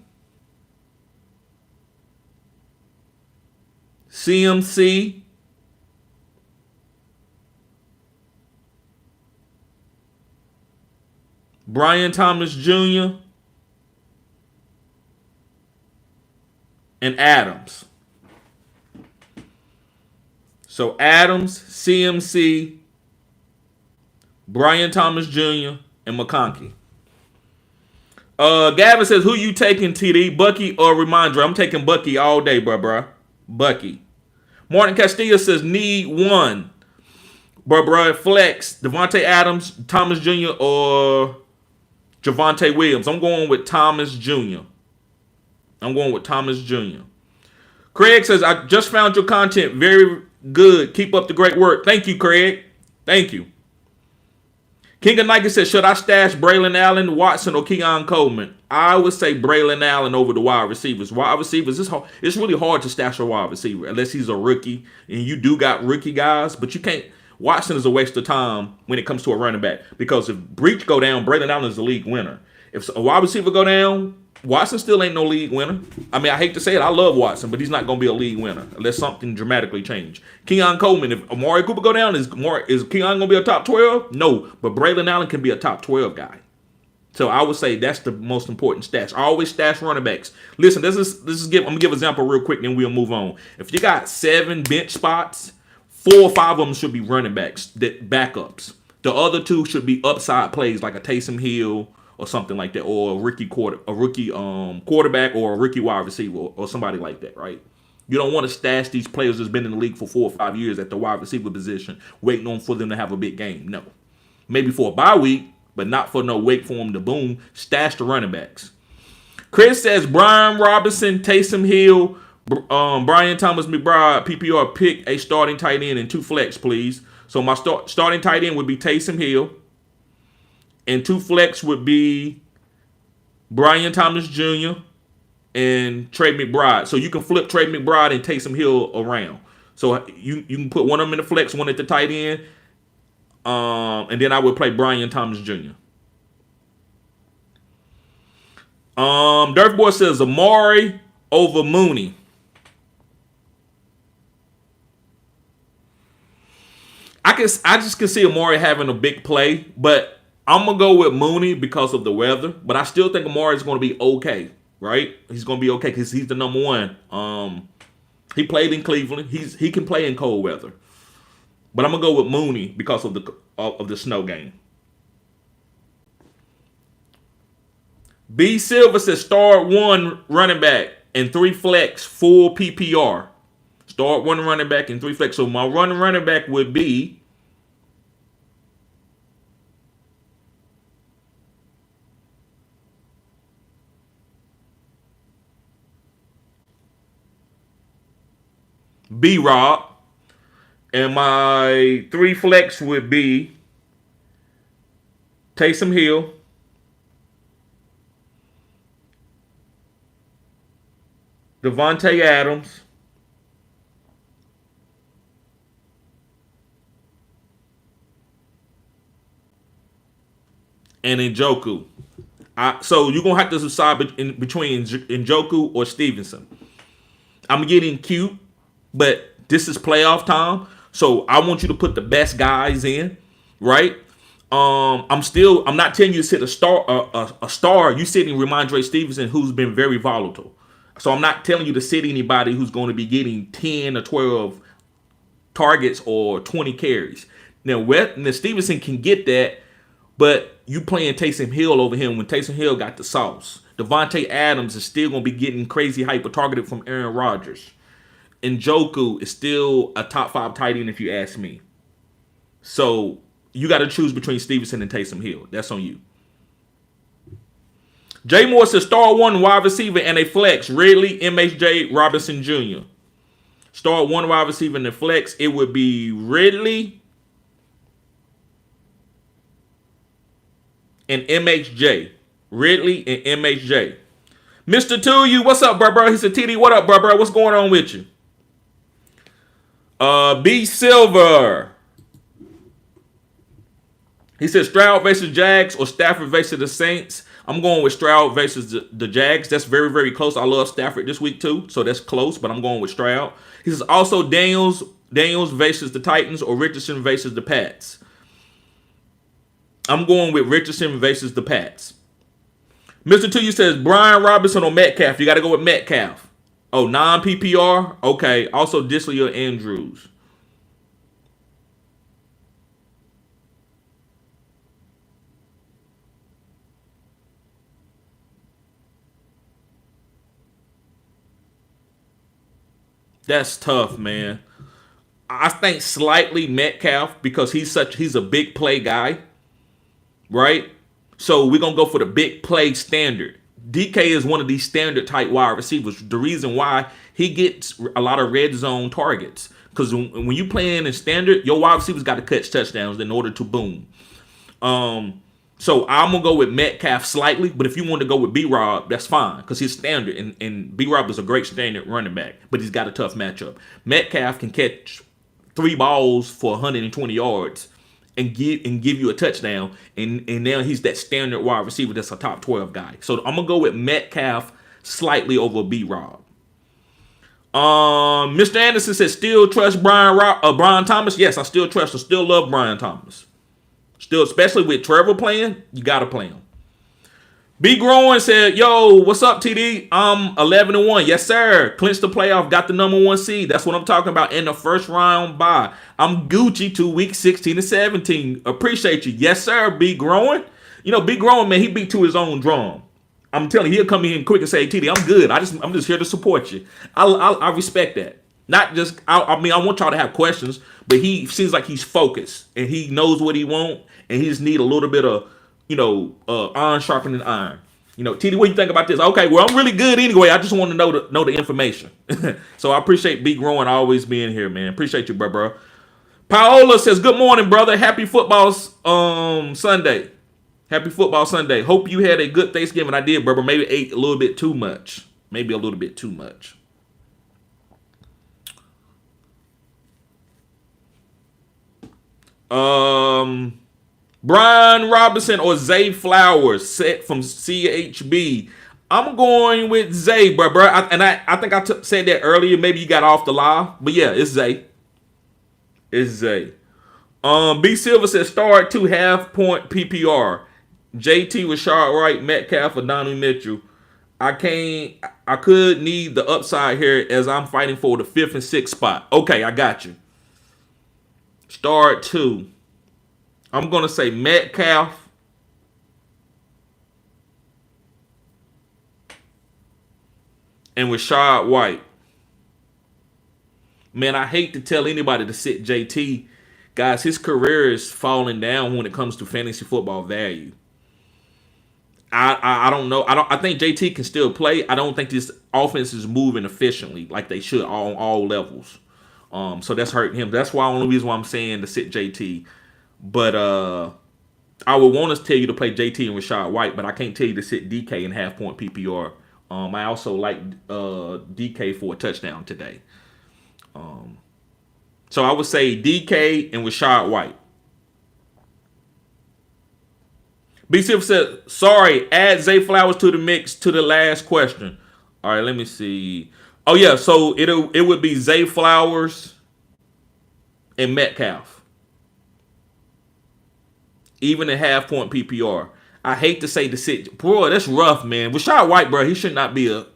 CMC, Brian Thomas Jr., and Adams. So Adams, CMC, Brian Thomas Jr., and McConkey. Gavin says, who you taking, TD? Bucky or Ramondre? I'm taking Bucky all day, bruh. Bucky. Martin Castillo says, need one. Bruh. Flex. Devontae Adams, Thomas Jr., or Javonte Williams. I'm going with Thomas Jr. Craig says, I just found your content very good. Keep up the great work. Thank you, Craig. Thank you. King of Nike says, should I stash Braylon Allen, Watson, or Keon Coleman? I would say Braylon Allen over the wide receivers. Wide receivers, it's really hard to stash a wide receiver unless he's a rookie. And you do got rookie guys, but you can't. Watson is a waste of time when it comes to a running back. Because if Breach go down, Braylon Allen is the league winner. If a wide receiver go down, Watson still ain't no league winner. I mean, I hate to say it. I love Watson, but he's not going to be a league winner unless something dramatically change. Keon Coleman, if Amari Cooper go down, is Keon going to be a top 12? No, but Braylon Allen can be a top 12 guy. So I would say that's the most important stash. I always stash running backs. Listen, I'm going to give an example real quick, then we'll move on. If you got 7 bench spots, 4 or 5 of them should be running backs, backups. The other 2 should be upside plays like a Taysom Hill or something like that, or a rookie quarterback, or a rookie wide receiver, or somebody like that, right? You don't want to stash these players that's been in the league for 4 or 5 years at the wide receiver position, waiting on for them to have a big game. No. Maybe for a bye week, but not for no wait for them to boom. Stash the running backs. Chris says, Brian Robinson, Taysom Hill, Brian Thomas McBride, PPR, pick a starting tight end and 2 flex, please. So my starting tight end would be Taysom Hill. And 2 flex would be Brian Thomas Jr. and Trey McBride. So you can flip Trey McBride and Taysom Hill around. So you can put one of them in the flex, one at the tight end. And then I would play Brian Thomas Jr. Dirk Boy says Amari over Mooney. I just can see Amari having a big play, but I'm going to go with Mooney because of the weather, but I still think Amari is going to be okay, right? He's going to be okay because he's the number one. He played in Cleveland. He can play in cold weather. But I'm going to go with Mooney because of the snow game. B. Silver says start 1 running back and 3 flex, full PPR. Start 1 running back and 3 flex. So my running back would be B-Rob. And my 3 flex would be Taysom Hill, Devontae Adams, and Njoku. So you're going to have to decide between Njoku or Stevenson. I'm getting cute, but this is playoff time. So I want you to put the best guys in, right? I'm not telling you to sit a star. You sitting Ramondre Stevenson, who's been very volatile. So I'm not telling you to sit anybody who's going to be getting 10 or 12 targets or 20 carries. Now Stevenson can get that, but you playing Taysom Hill over him when Taysom Hill got the sauce. Devontae Adams is still going to be getting crazy hyper targeted from Aaron Rodgers. And Njoku is still a top 5 tight end if you ask me. So you got to choose between Stevenson and Taysom Hill. That's on you. Jay Moore says start 1 wide receiver and a flex. Ridley, MHJ, Robinson Jr. Start 1 wide receiver and a flex. It would be Ridley and MHJ. Ridley and MHJ. Mr. Tuyu, what's up, bro? He said, TD, what up, bro? What's going on with you? B. Silver. He said Stroud versus Jags or Stafford versus the Saints. I'm going with Stroud versus the Jags. That's very, very close. I love Stafford this week too, so that's close, but I'm going with Stroud. He says also Daniels versus the Titans or Richardson versus the Pats. I'm going with Richardson versus the Pats. Mr. Two, you says Brian Robinson or Metcalf. You got to go with Metcalf. Oh, non-PPR? Okay. Also, Disley or Andrews. That's tough, man. I think slightly Metcalf because he's a big play guy, right? So we're gonna go for the big play standard. DK is one of these standard type wide receivers. The reason why he gets a lot of red zone targets because when you playing in standard, your wide receivers got to catch touchdowns in order to boom. So I'm gonna go with Metcalf slightly, but if you want to go with B-Rob, that's fine because he's standard, and B-Rob is a great standard running back, but he's got a tough matchup. Metcalf can catch 3 balls for 120 yards and give you a touchdown, and now he's that standard wide receiver that's a top 12 guy. So I'm gonna go with Metcalf slightly over B-Rob. Mr. Anderson says still trust Brian Thomas. Yes, I still trust. I still love Brian Thomas. Still, especially with Trevor playing, you gotta play him. B Growing said, "Yo, what's up, TD? I'm 11-1. Yes, sir. Clinched the playoff. Got the #1 seed. That's what I'm talking about in the first round bye. I'm Gucci to week 16 and 17. Appreciate you. Yes, sir. B Growing. You know, B Growing, man, he beat to his own drum. I'm telling you, he'll come in quick and say, TD, I'm good. I'm just here to support you. I respect that. Not just, I mean, I want y'all to have questions, but he seems like he's focused and he knows what he wants, and he just need a little bit of, iron sharpening iron. TD, what do you think about this? Okay, well, I'm really good anyway. I just want to know the information. So I appreciate B Growing always being here, man. Appreciate you, bro. Paola says, good morning, brother. Happy football Sunday. Happy football Sunday. Hope you had a good Thanksgiving. I did, brother. Maybe ate a little bit too much. Brian Robinson or Zay Flowers set from CHB. I'm going with Zay, bro. I think I said that earlier. Maybe you got off the live, but yeah, it's Zay. B Silver says start 2 half-point PPR. JT, Rashard Wright, Metcalf, or Donnie Mitchell. I could need the upside here as I'm fighting for the 5th and 6th spot. Okay, I got you. Start 2. I'm going to say Metcalf. And Rashard White. Man, I hate to tell anybody to sit JT. Guys, his career is falling down when it comes to fantasy football value. I don't know. I think JT can still play. I don't think this offense is moving efficiently like they should on all levels. So that's hurting him. That's why the only reason why I'm saying to sit JT. But I would want to tell you to play JT and Rashard White, but I can't tell you to sit DK in half-point PPR. I also like DK for a touchdown today. So I would say DK and Rashard White. B Silver said, sorry, add Zay Flowers to the mix to the last question. All right, let me see. Oh, yeah, so it would be Zay Flowers and Metcalf. Even in half-point PPR. I hate to say the sit. Bro, that's rough, man. Rashard White, bro, he shouldn't be a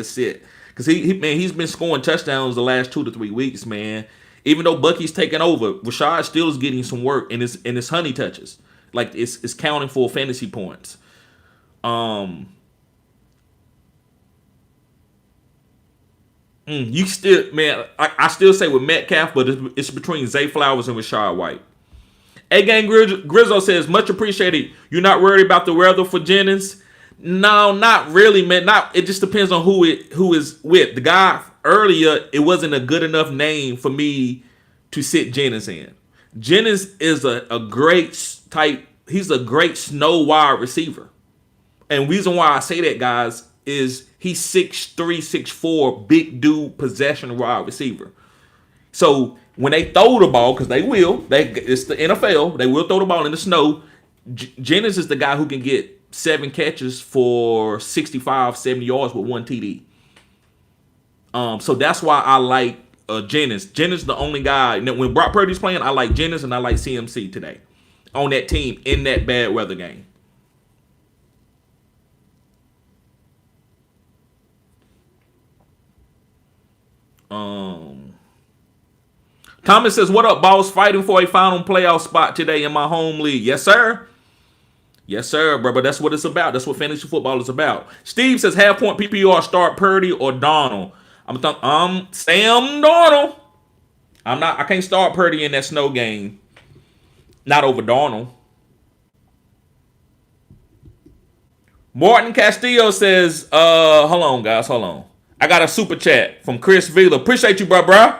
sit. Because he's been scoring touchdowns the last 2 to 3 weeks, man. Even though Bucky's taking over, Rashard still is getting some work in his honey touches. Like it's counting for fantasy points. You still, man, I still say with Metcalf, but it's between Zay Flowers and Rashard White. A-Gang Grizzo says, much appreciated. You're not worried about the weather for Jennings? No, not really, man. It just depends on who is with. The guy earlier, it wasn't a good enough name for me to sit Jennings in. Jennings is a great type. He's a great snow wide receiver. And reason why I say that, guys, is he's 6'3", 6'4", big dude possession wide receiver. So when they throw the ball, because it's the NFL, they will throw the ball in the snow. Jennings is the guy who can get 7 catches for 65, 70 yards with 1 TD. So that's why I like Jennings. Jennings is the only guy. When Brock Purdy's playing, I like Jennings and I like CMC today. on that team in that bad weather game. Thomas says, "What up, boss? Fighting for a final playoff spot today in my home league." Yes, sir. Yes, sir, bro. But that's what it's about. That's what fantasy football is about. Steve says, "Half point PPR, start Purdy or Donald." I'm Sam Darnold. I can't start Purdy in that snow game. Not over Darnold. Martin Castillo says, hold on, guys, hold on. I got a super chat from Chris Vila. Appreciate you, bro.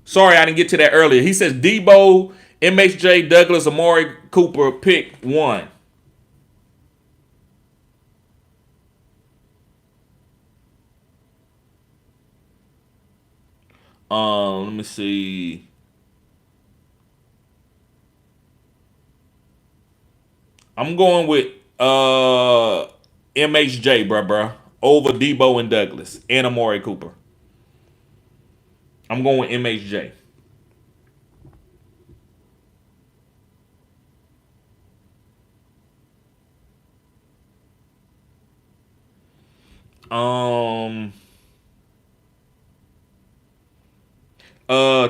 Sorry I didn't get to that earlier. He says Debo, MHJ, Douglas, Amari Cooper, pick one. Let me see. I'm going with MHJ, bruh, over Debo and Douglas and Amari Cooper. I'm going with MHJ.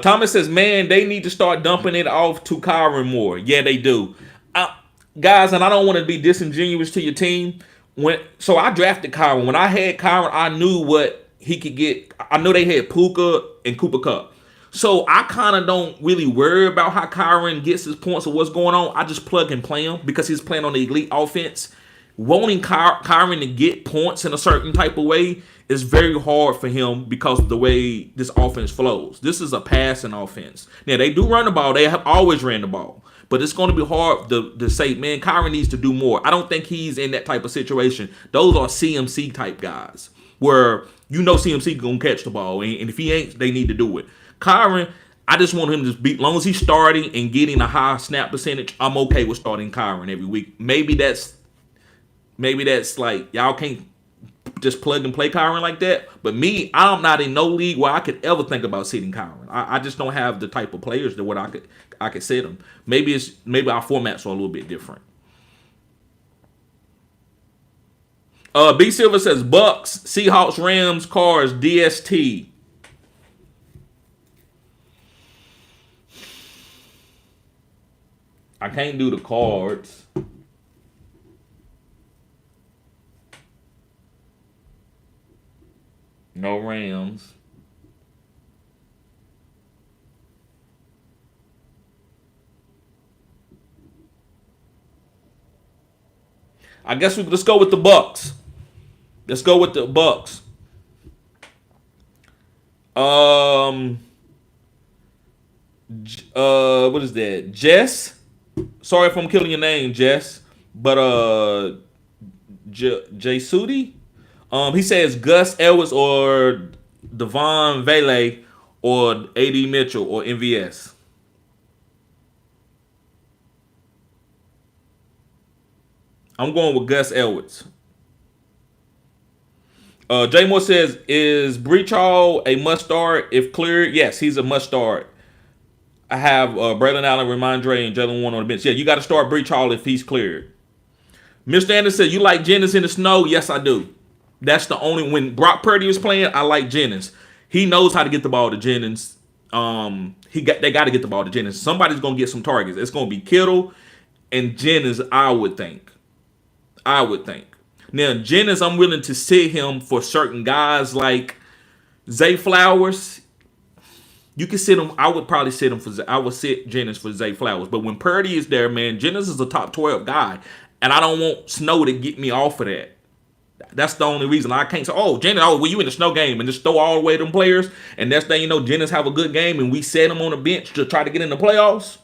Thomas says, "Man, they need to start dumping it off to Kyron more." Yeah, they do. Guys, and I don't want to be disingenuous to your team. So I drafted Kyron. When I had Kyron, I knew what he could get. I know they had Puka and Cooper Kupp. So I kind of don't really worry about how Kyron gets his points or what's going on. I just plug and play him because he's playing on the elite offense. Wanting Kyron to get points in a certain type of way is very hard for him because of the way this offense flows. This is a passing offense. Now, they do run the ball. They have always ran the ball. But it's going to be hard to say, man, Kyron needs to do more. I don't think he's in that type of situation. Those are CMC type guys where CMC going to catch the ball. And if he ain't, they need to do it. Kyron, I just want him to be, as long as he's starting and getting a high snap percentage, I'm okay with starting Kyron every week. Maybe that's like, y'all can't just plug and play Kyron like that. But me, I'm not in no league where I could ever think about sitting Kyron. I just don't have the type of players that what I could sit him. Maybe our formats are a little bit different. B Silver says Bucks, Seahawks, Rams, Cards, DST. I can't do the Cards. No Rams. I guess let's go with the Bucks. Let's go with the Bucks. What is that? Jess? Sorry if I'm killing your name, Jess. But Jay Sudi? He says Gus Edwards or Devon Vele or A.D. Mitchell or MVS. I'm going with Gus Edwards. Jay Moore says, "Is Breach Hall a must start if cleared?" Yes, he's a must start. I have Braylon Allen, Ramondre, and Jalen Warren on the bench. Yeah, you got to start Breach Hall if he's cleared. Mr. Anderson said, "You like Jennings in the snow?" Yes, I do. That's the only, when Brock Purdy was playing, I like Jennings. He knows how to get the ball to Jennings. They got to get the ball to Jennings. Somebody's gonna get some targets. It's gonna be Kittle and Jennings, I would think. Now, Jennings, I'm willing to sit him for certain guys like Zay Flowers. You can sit him. I would probably sit him I would sit Jennings for Zay Flowers. But when Purdy is there, man, Jennings is a top 12 guy. And I don't want Snow to get me off of that. That's the only reason I can't say, Jennings, well, you in the snow game and just throw all the way to them players. And that's thing, Jennings have a good game and we set him on the bench to try to get in the playoffs.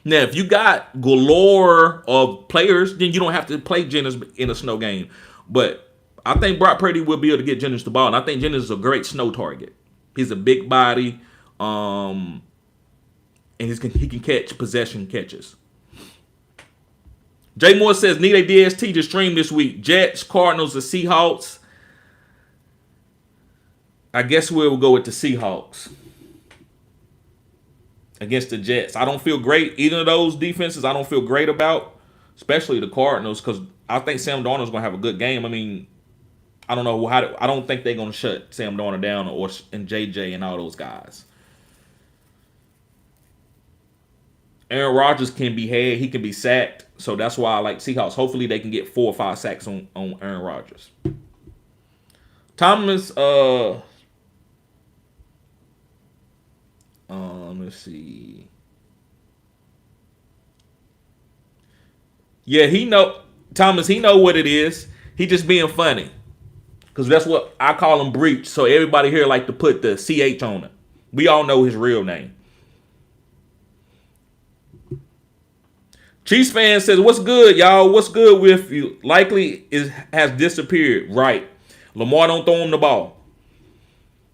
Now, if you got galore of players, then you don't have to play Jennings in a snow game. But I think Brock Purdy will be able to get Jennings the ball. And I think Jennings is a great snow target. He's a big body. And he can catch possession catches. Jay Moore says, "Need a DST to stream this week. Jets, Cardinals, or Seahawks?" I guess we'll go with the Seahawks. against the Jets. I don't feel great. Either of those defenses I don't feel great about, especially the Cardinals, because I think Sam Darnold's going to have a good game. I mean, I don't know I don't think they're going to shut Sam Darnold down and JJ and all those guys. Aaron Rodgers can be had. He can be sacked. So that's why I like Seahawks. Hopefully they can get 4 or 5 sacks on Aaron Rodgers. Thomas, let's see. Yeah, Thomas, he know what it is. He just being funny. Because that's what I call him, Breach. So everybody here like to put the CH on it. We all know his real name. Chiefs fan says, "What's good, y'all? What's good with you? Likely has disappeared." Right. Lamar don't throw him the ball.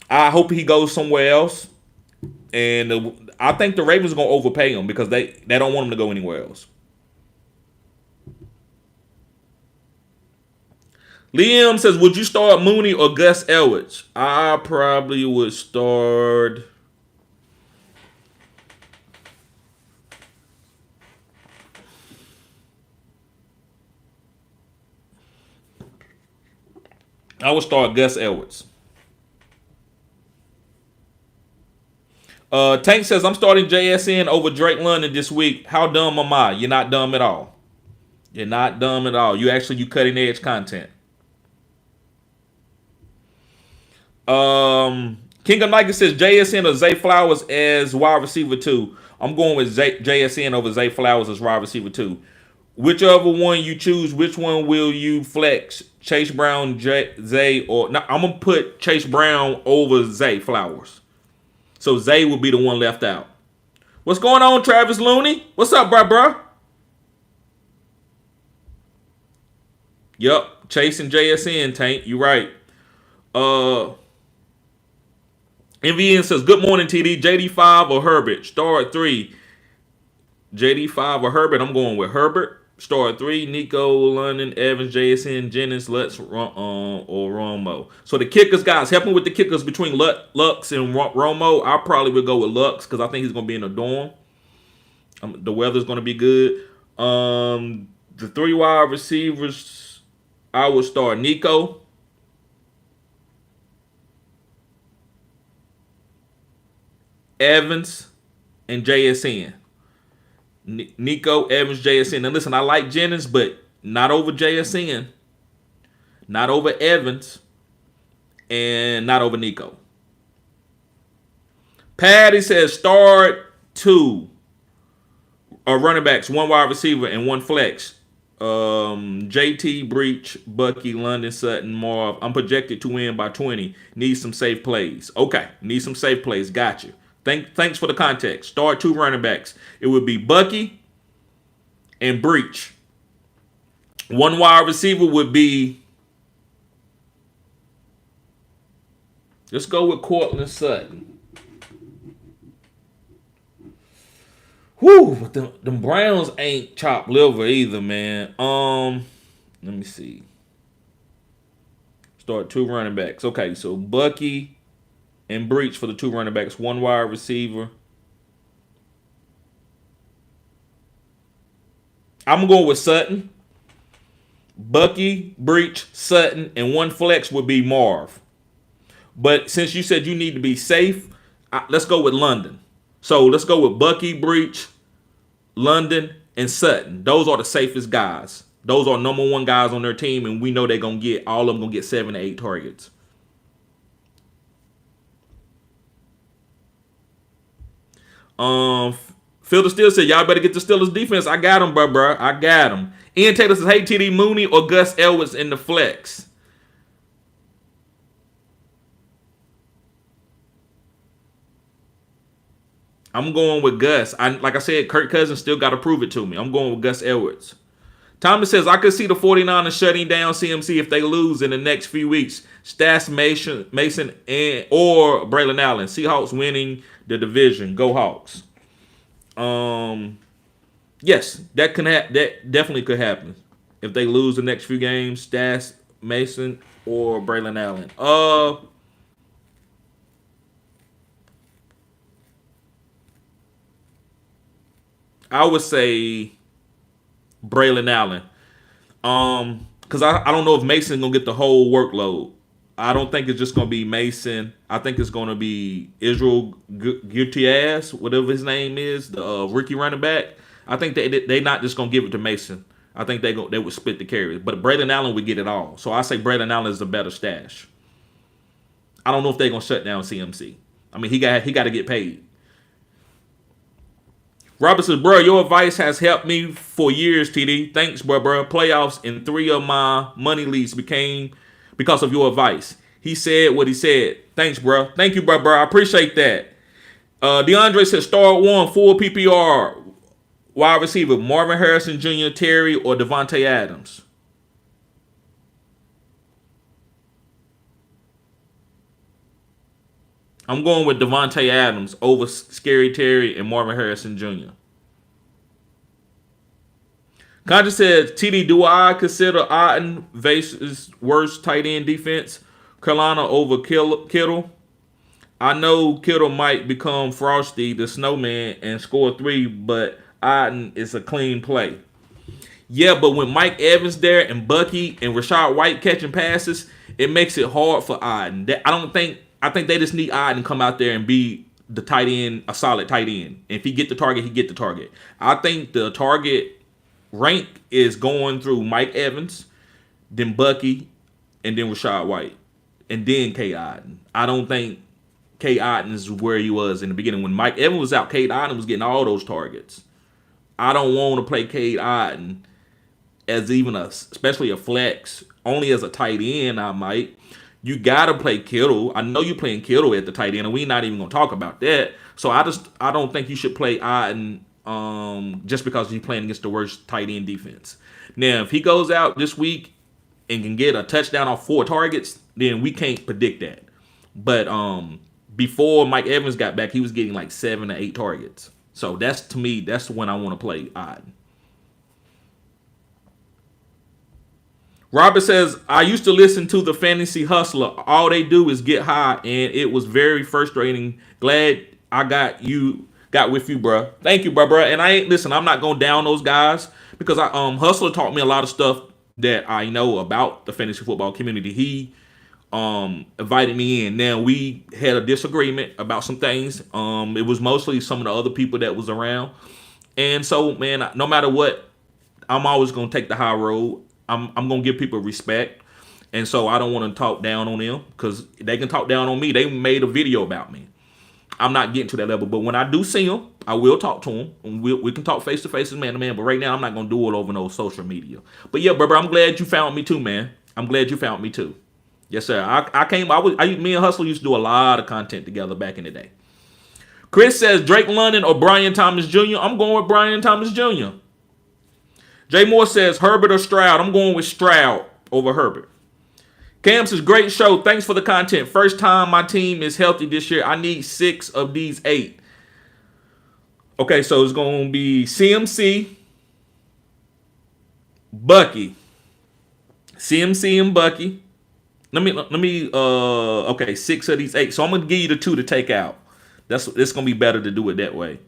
I hope he goes somewhere else. And I think the Ravens are going to overpay him because they don't want him to go anywhere else. Liam says, "Would you start Mooney or Gus Edwards?" I probably would start... I would start Gus Edwards. Tank says, "I'm starting JSN over Drake London this week. How dumb am I?" You're not dumb at all. You're not dumb at all. You cutting edge content. King of Nike says, "JSN or Zay Flowers as wide receiver 2. I'm going with JSN over Zay Flowers as wide receiver 2. Whichever one you choose, which one will you flex? Chase Brown, Zay, or... No, I'm going to put Chase Brown over Zay Flowers. So Zay will be the one left out. What's going on, Travis Looney? What's up, bruh? Yup, Chase and JSN, Tank. You right. MVN says, "Good morning, TD. JD5 or Herbert? Start 3. JD5 or Herbert? I'm going with Herbert. Start 3. Nico, London, Evans, JSN, Jennings, Lutz, or Romo." So the kickers, guys, help me with the kickers between Lux and Romo. I probably would go with Lux because I think he's going to be in the dorm. The weather's going to be good. The 3 wide receivers, I would start Nico. Evans and JSN. Nico, Evans, JSN. Now listen, I like Jennings, but not over JSN, not over Evans, and not over Nico. Patty says start 2 running backs, 1 wide receiver, and 1 flex. JT, Breach, Bucky, London, Sutton, Marv. I'm projected to win by 20. Need some safe plays. Okay, need some safe plays. Got you. Thanks for the context. Start 2 running backs. It would be Bucky and Breach. 1 wide receiver would be... Let's go with Cortland Sutton. Whew, but the Browns ain't chopped liver either, man. Let me see. Start 2 running backs. Okay, so Bucky and Breach for the 2 running backs, 1 wide receiver. I'm going with Sutton. Bucky, Breach, Sutton, and 1 flex would be Marv. But since you said you need to be safe, let's go with London. So let's go with Bucky, Breach, London, and Sutton. Those are the safest guys. Those are number 1 guys on their team, and we know they're going to get, all of them going to get 7 to 8 targets. Fielder still said, "Y'all better get the Steelers defense." I got him, bro. I got him. Ian Taylor says, "Hey, TD, Mooney or Gus Edwards in the flex?" I'm going with Gus. Like I said, Kirk Cousins still got to prove it to me. I'm going with Gus Edwards. Thomas says, "I could see the 49ers shutting down CMC if they lose in the next few weeks. Stas Mason or Braylon Allen. Seahawks winning the division. Go Hawks." Yes, that definitely could happen. If they lose the next few games, Stas Mason or Braylon Allen. I would say Braylon Allen. Because I don't know if Mason's gonna get the whole workload. I don't think it's just gonna be Mason. I think it's gonna be Israel Gutierrez, whatever his name is, the rookie running back. I think they not just gonna give it to Mason. I think they would split the carries. But Braylon Allen would get it all. So I say Braylon Allen is the better stash. I don't know if they're gonna shut down CMC. I mean, he got to get paid. Robert says, bro, your advice has helped me for years, TD. Thanks, bro. Playoffs in 3 of my money leagues became because of your advice. He said what he said. Thanks, bro. Thank you, bro. I appreciate that. DeAndre said, start 1, full PPR. Wide receiver, Marvin Harrison Jr., Terry, or Devontae Adams. I'm going with Devontae Adams over Scary Terry and Marvin Harrison Jr. Conja says, TD, do I consider Otten versus worst tight end defense? Carolina over Kittle? I know Kittle might become Frosty the Snowman and score 3, but Otten is a clean play. Yeah, but when Mike Evans there and Bucky and Rashad White catching passes, it makes it hard for Otten. I think they just need Otten to come out there and be the tight end, a solid tight end. And if he get the target, he get the target. I think the target rank is going through Mike Evans, then Bucky, and then Rashad White, and then Cade Otton. I don't think Cade Otton is where he was in the beginning. When Mike Evans was out, Cade Otton was getting all those targets. I don't want to play Cade Otton as especially a flex, only as a tight end. I might. You gotta play Kittle. I know you're playing Kittle at the tight end, and we're not even gonna talk about that. So I don't think you should play Otten just because he's playing against the worst tight end defense. Now, if he goes out this week and can get a touchdown off 4 targets, then we can't predict that. But before Mike Evans got back, he was getting like 7 to 8 targets. So that's when I want to play Otten. Robert says, I used to listen to the Fantasy Hustler. All they do is get high, and it was very frustrating. Glad I got with you, bro. Thank you, bro. And I'm not going down those guys because Hustler taught me a lot of stuff that I know about the fantasy football community. He invited me in. Now, we had a disagreement about some things. It was mostly some of the other people that was around. And so, man, no matter what, I'm always going to take the high road. I'm going to give people respect. And so I don't want to talk down on them because they can talk down on me. They made a video about me. I'm not getting to that level. But when I do see them, I will talk to them. And we can talk face-to-face and man-to-man. But right now, I'm not going to do it over no social media. But yeah, brother, I'm glad you found me too, man. I'm glad you found me too. Yes, sir. Me and Hustler used to do a lot of content together back in the day. Chris says, Drake London or Brian Thomas Jr.? I'm going with Brian Thomas Jr. Jay Moore says, Herbert or Stroud? I'm going with Stroud over Herbert. Cam says, great show. Thanks for the content. First time my team is healthy this year. I need 6 of these 8. Okay, so it's going to be CMC, Bucky. CMC and Bucky. Okay, 6 of these 8. So I'm going to give you the 2 to take out. It's going to be better to do it that way.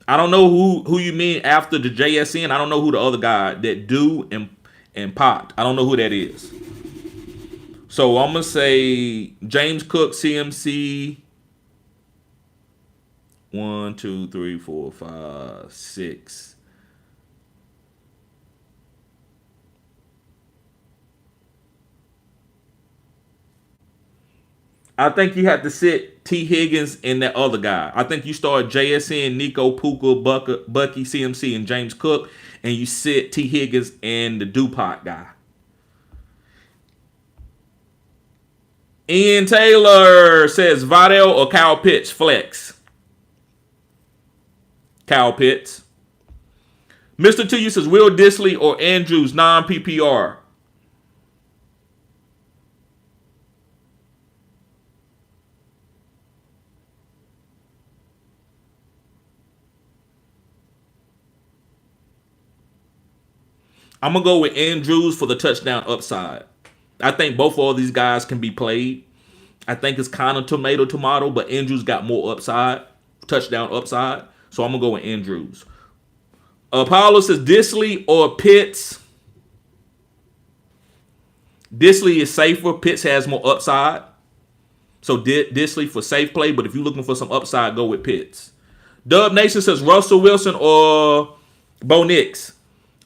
I don't know who you mean after the JSN. I don't know who the other guy that do and Pot. I don't know who that is. So I'm gonna say James Cook, CMC. 1, 2, 3, 4, 5, 6. I think you have to sit T. Higgins and that other guy. I think you start JSN, Nico, Puka, Bucky, CMC, and James Cook, and you sit T. Higgins and the DuPont guy. Ian Taylor says Vidal or Kyle Pitts flex. Kyle Pitts. Mr. 2U says Will Disley or Andrews non-PPR. I'm going to go with Andrews for the touchdown upside. I think both of these guys can be played. I think it's kind of tomato, but Andrews got more upside, touchdown upside. So I'm gonna go with Andrews. Paulo says Disley or Pitts. Disley is safer. Pitts has more upside. So Disley for safe play, but if you're looking for some upside, go with Pitts. Dub Nation says Russell Wilson or Bo Nix.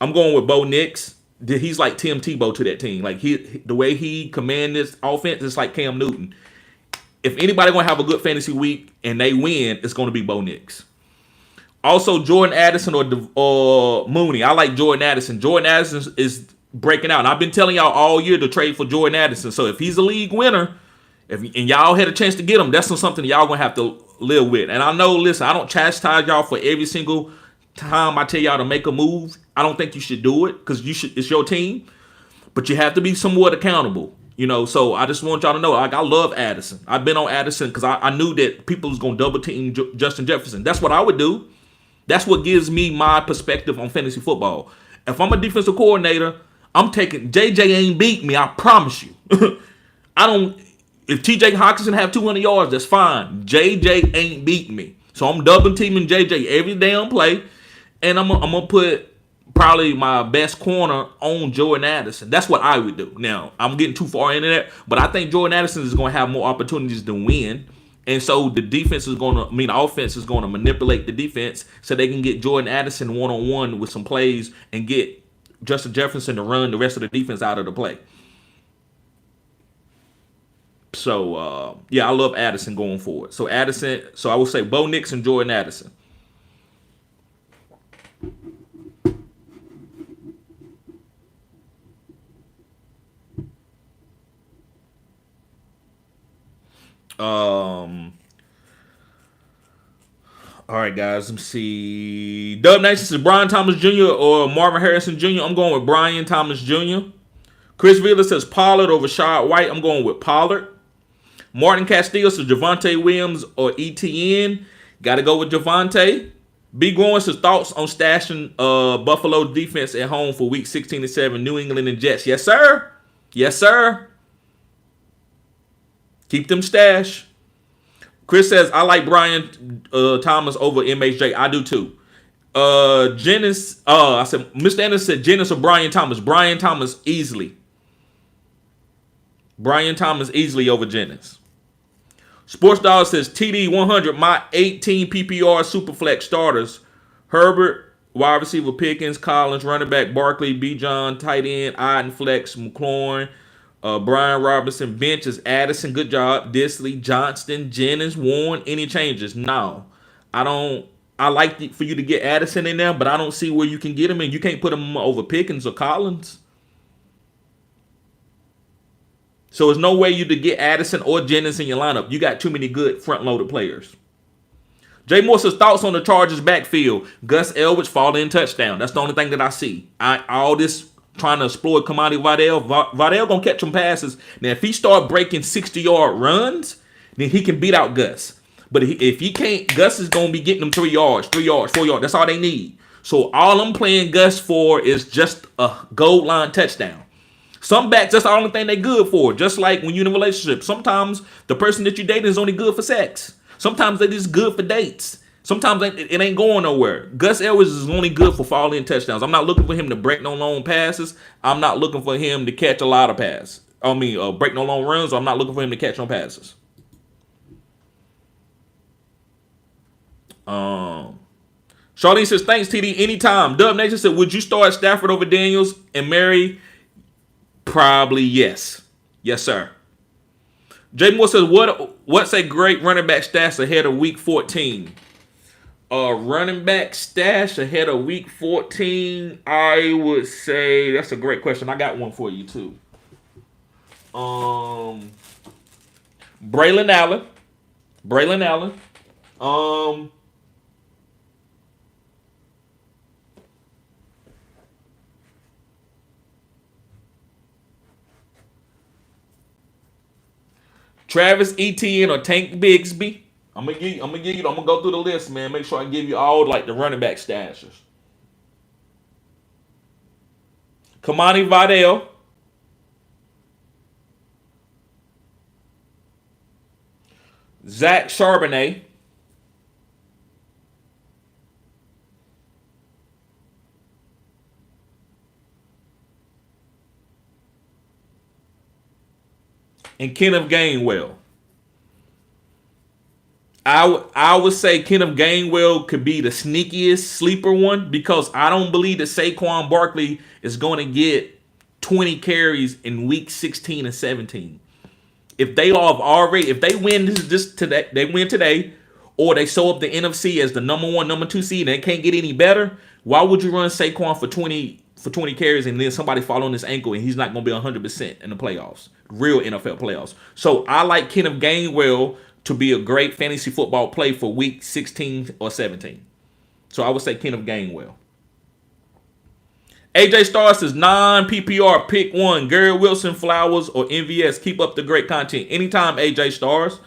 I'm going with Bo Nix. He's like Tim Tebow to that team. Like the way he commands this offense is like Cam Newton. If anybody gonna have a good fantasy week and they win, it's gonna be Bo Nix. Also, Jordan Addison or Mooney. I like Jordan Addison. Jordan Addison is breaking out. And I've been telling y'all all year to trade for Jordan Addison. So if he's a league winner, and y'all had a chance to get him, that's something y'all gonna have to live with. And I know, listen, I don't chastise y'all for every single time I tell y'all to make a move. I don't think you should do it because it's your team, but you have to be somewhat accountable. So I just want y'all to know, like, I love Addison. I've been on Addison because I knew that people was gonna double team Justin Jefferson. That's what I would do. That's what gives me my perspective on fantasy football. If I'm a defensive coordinator, I'm taking JJ ain't beat me. I promise you. I don't. If TJ Hawkinson have 200 yards, that's fine. JJ ain't beating me. So I'm double teaming JJ every damn play. And I'm gonna put probably my best corner on Jordan Addison. That's what I would do. Now, I'm getting too far into that, but I think Jordan Addison is going to have more opportunities to win. And so the offense is going to manipulate the defense so they can get Jordan Addison one-on-one with some plays and get Justin Jefferson to run the rest of the defense out of the play. So, I love Addison going forward. So I would say Bo Nix and Jordan Addison. All right, guys. Let me see. Dub Nation says Brian Thomas Jr. or Marvin Harrison Jr. I'm going with Brian Thomas Jr. Chris Villa says Pollard over Rashad White. I'm going with Pollard. Martin Castillo says Javonte Williams or ETN. Got to go with Javonte. B. Growing says thoughts on stashing Buffalo defense at home for week 16 and 7, New England and Jets. Yes, sir. Yes, sir. Keep them stash. Chris says, I like Brian Thomas over MHJ. I do too. Jennings, I said, Mr. Anderson said Jennings or Brian Thomas. Brian Thomas easily. Brian Thomas easily over Jennings. Sports Dog says TD 100, my 18 PPR Superflex starters. Herbert, wide receiver Pickens, Collins, running back Barkley, B. John, tight end, Iden Flex, McLaurin, Brian Robinson. Bench is Addison, good job. Disley, Johnston, Jennings, Warren. Any changes? No. I don't. I like for you to get Addison in there, but I don't see where you can get him in. You can't put him over Pickens or Collins. So there's no way you to get Addison or Jennings in your lineup. You got too many good front-loaded players. Jay Moore says thoughts on the Chargers backfield. Gus Elwich falling in touchdown. That's the only thing that I see. All this trying to exploit Kamani Vidal. Vidal gonna catch some passes. Now, if he start breaking 60-yard runs, then he can beat out Gus. But if he can't, Gus is gonna be getting them 3 yards, 4 yards. That's all they need. So all I'm playing Gus for is just a goal line touchdown. Some backs, that's the only thing they good for. Just like when you're in a relationship. Sometimes the person that you dating is only good for sex. Sometimes they just good for dates. Sometimes it ain't going nowhere. Gus Edwards is only good for falling touchdowns. I'm not looking for him to break no long passes. I'm not looking for him to catch a lot of passes. Break no long runs. Or I'm not looking for him to catch no passes. Charlene says, thanks, TD. Anytime. Dub Nation said, would you start Stafford over Daniels and Mary? Probably yes. Yes, sir. Jay Moore says, what's a great running back stash ahead of week 14? Running back stash ahead of week 14, I would say that's a great question. I got one for you too. Braylon Allen. Travis Etienne or Tank Bigsby. I'm gonna go through the list, man. Make sure I give you all like the running back stashes. Kamani Vidal. Zach Charbonnet, and Kenneth Gainwell. I would say Kenneth Gainwell could be the sneakiest sleeper one because I don't believe that Saquon Barkley is going to get 20 carries in week 16 and 17. If they win this today, they win today, or they show up the NFC as the number 1, number 2 seed and they can't get any better, why would you run Saquon for 20 carries and then somebody fall on his ankle and he's not going to be 100% in the playoffs, real NFL playoffs? So I like Kenneth Gainwell to be a great fantasy football play for week 16 or 17. So I would say Kenneth Gainwell. AJ Star says non-PPR, pick one. Garrett Wilson, Flowers, or MVS. Keep up the great content. Anytime, AJ Stars.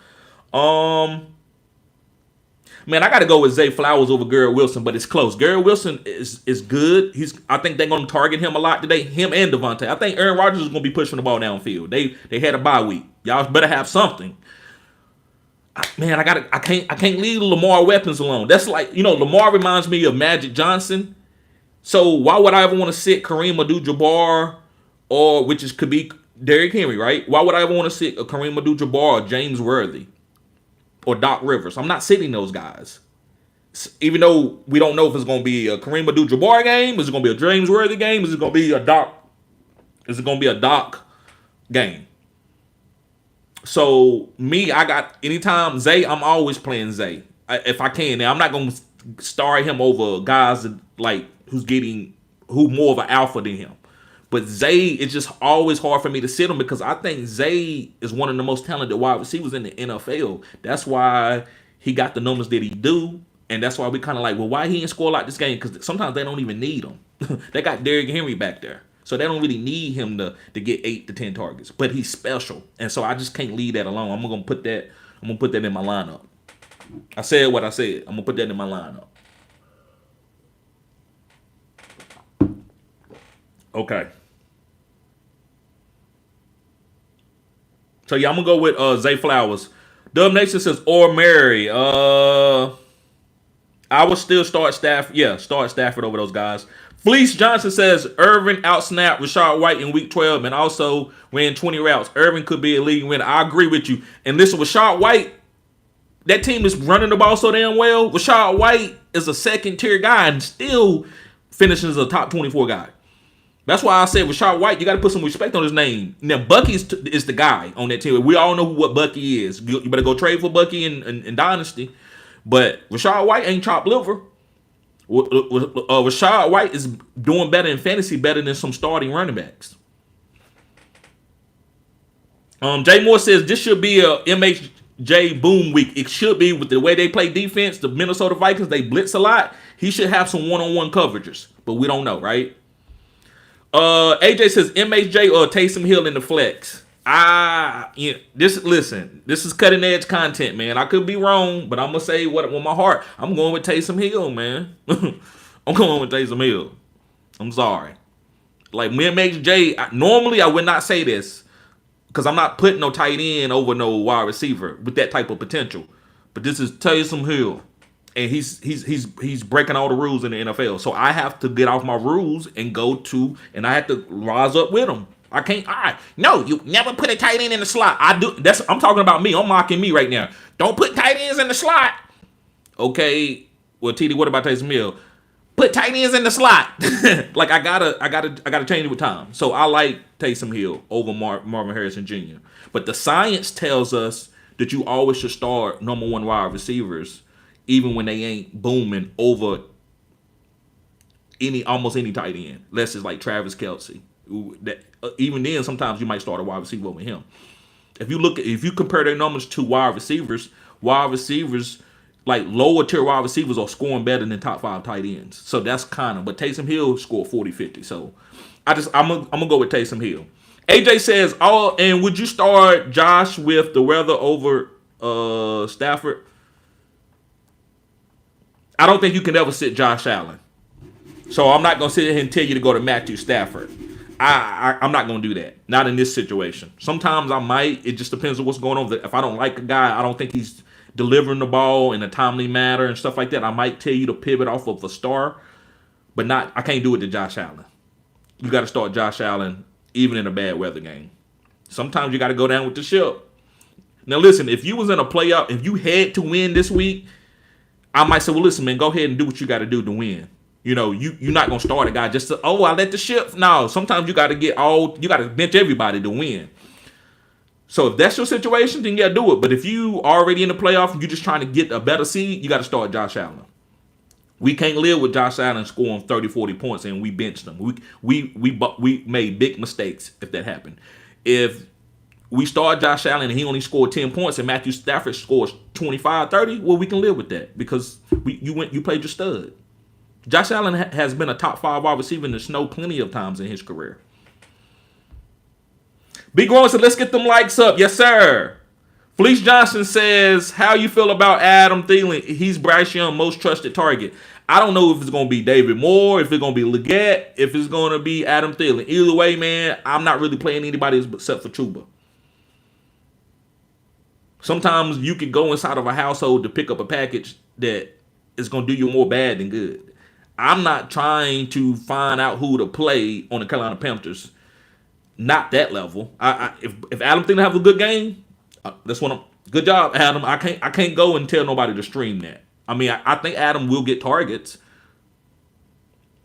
Man, I got to go with Zay Flowers over Garrett Wilson, but it's close. Garrett Wilson is good. I think they're going to target him a lot today, him and Devontae. I think Aaron Rodgers is going to be pushing the ball downfield. They had a bye week. Y'all better have something. Man, I can't leave Lamar weapons alone. That's like, Lamar reminds me of Magic Johnson. So why would I ever want to sit Kareem Abdul-Jabbar could be Derrick Henry, right? Why would I ever want to sit a Kareem Abdul-Jabbar or James Worthy or Doc Rivers? I'm not sitting those guys. Even though we don't know if it's going to be a Kareem Abdul-Jabbar game, is it going to be a James Worthy game, is it going to be a Doc game? So I got anytime Zay, I'm always playing Zay if I can. Now I'm not going to start him over guys like who more of an alpha than him. But Zay, it's just always hard for me to sit him because I think Zay is one of the most talented wide receivers in the NFL. That's why he got the numbers that he do, and that's why we kind of like, well, why he didn't score like this game? Because sometimes they don't even need him. They got Derrick Henry back there. So they don't really need him to get 8 to 10 targets. But he's special. And so I just can't leave that alone. I'm gonna put that in my lineup. I said what I said. I'm gonna put that in my lineup. Okay. So yeah, I'm gonna go with Zay Flowers. Dub Nation says or Mary. I would still start Stafford. Yeah, start Stafford over those guys. Fleece Johnson says Irvin outsnapped Rashad White in week 12 and also ran 20 routes. Irvin could be a league winner. I agree with you. And listen, Rashad White, that team is running the ball so damn well. Rashad White is a second tier guy and still finishes as a top 24 guy. That's why I said Rashad White, you got to put some respect on his name. Now, Bucky is the guy on that team. We all know what Bucky is. You better go trade for Bucky in Dynasty. But Rashad White ain't chopped liver. Rashad White is doing better in fantasy, better than some starting running backs. Jay Moore says this should be a MHJ boom week. It should be with the way they play defense. The Minnesota Vikings, they blitz a lot. He should have some one-on-one coverages, but we don't know, right? AJ says MHJ or Taysom Hill in the flex. This is cutting edge content, man. I could be wrong, but I'm gonna say what with my heart. I'm going with Taysom Hill, man. I'm going with Taysom Hill. I'm sorry. Like MHJ, normally I would not say this because I'm not putting no tight end over no wide receiver with that type of potential. But this is Taysom Hill, and he's breaking all the rules in the NFL. So I have to get off my rules and and I have to rise up with him. I can't. No, you never put a tight end in the slot. I'm talking about me. I'm mocking me right now. Don't put tight ends in the slot. Okay. Well, TD, what about Taysom Hill? Put tight ends in the slot. Like I gotta change it with time. So I like Taysom Hill over Marvin Harrison Jr. But the science tells us that you always should start number 1 wide receivers, even when they ain't booming over almost any tight end. Unless it's like Travis Kelce. Even then, sometimes you might start a wide receiver over him. If you compare their numbers to wide receivers, like lower tier wide receivers are scoring better than top 5 tight ends. So that's but Taysom Hill scored 40-50. So I'm gonna go with Taysom Hill. AJ says, and would you start Josh with the weather over Stafford? I don't think you can ever sit Josh Allen. So I'm not gonna sit here and tell you to go to Matthew Stafford. I'm not going to do that. Not in this situation. Sometimes I might. It just depends on what's going on. If I don't like a guy, I don't think he's delivering the ball in a timely manner and stuff like that, I might tell you to pivot off of a star, but not. I can't do it to Josh Allen. You got to start Josh Allen even in a bad weather game. Sometimes you got to go down with the ship. Now listen, if you was in a playoff, if you had to win this week, I might say, well, listen, man, go ahead and do what you got to do to win. You know, you're not gonna start a guy just to, oh, I let the ship. No, sometimes you got to bench everybody to win. So if that's your situation, then you got to do it. But if you already in the playoff and you're just trying to get a better seed, you got to start Josh Allen. We can't live with Josh Allen scoring 30, 40 points and we benched him. We made big mistakes if that happened. If we start Josh Allen and he only scored 10 points and Matthew Stafford scores 25, 30, well, we can live with that because you played your stud. Josh Allen has been a top 5 wide receiver in the snow plenty of times in his career. Big Grown said, let's get them likes up. Yes, sir. Felice Johnson says, how you feel about Adam Thielen? He's Bryce Young's most trusted target. I don't know if it's going to be David Moore, if it's going to be Leggett, if it's going to be Adam Thielen. Either way, man, I'm not really playing anybody except for Chuba. Sometimes you can go inside of a household to pick up a package that is going to do you more bad than good. I'm not trying to find out who to play on the Carolina Panthers. Not that level. If Adam Thielen have a good game, that's what I'm. Good job, Adam. I can't go and tell nobody to stream that. I mean, I think Adam will get targets,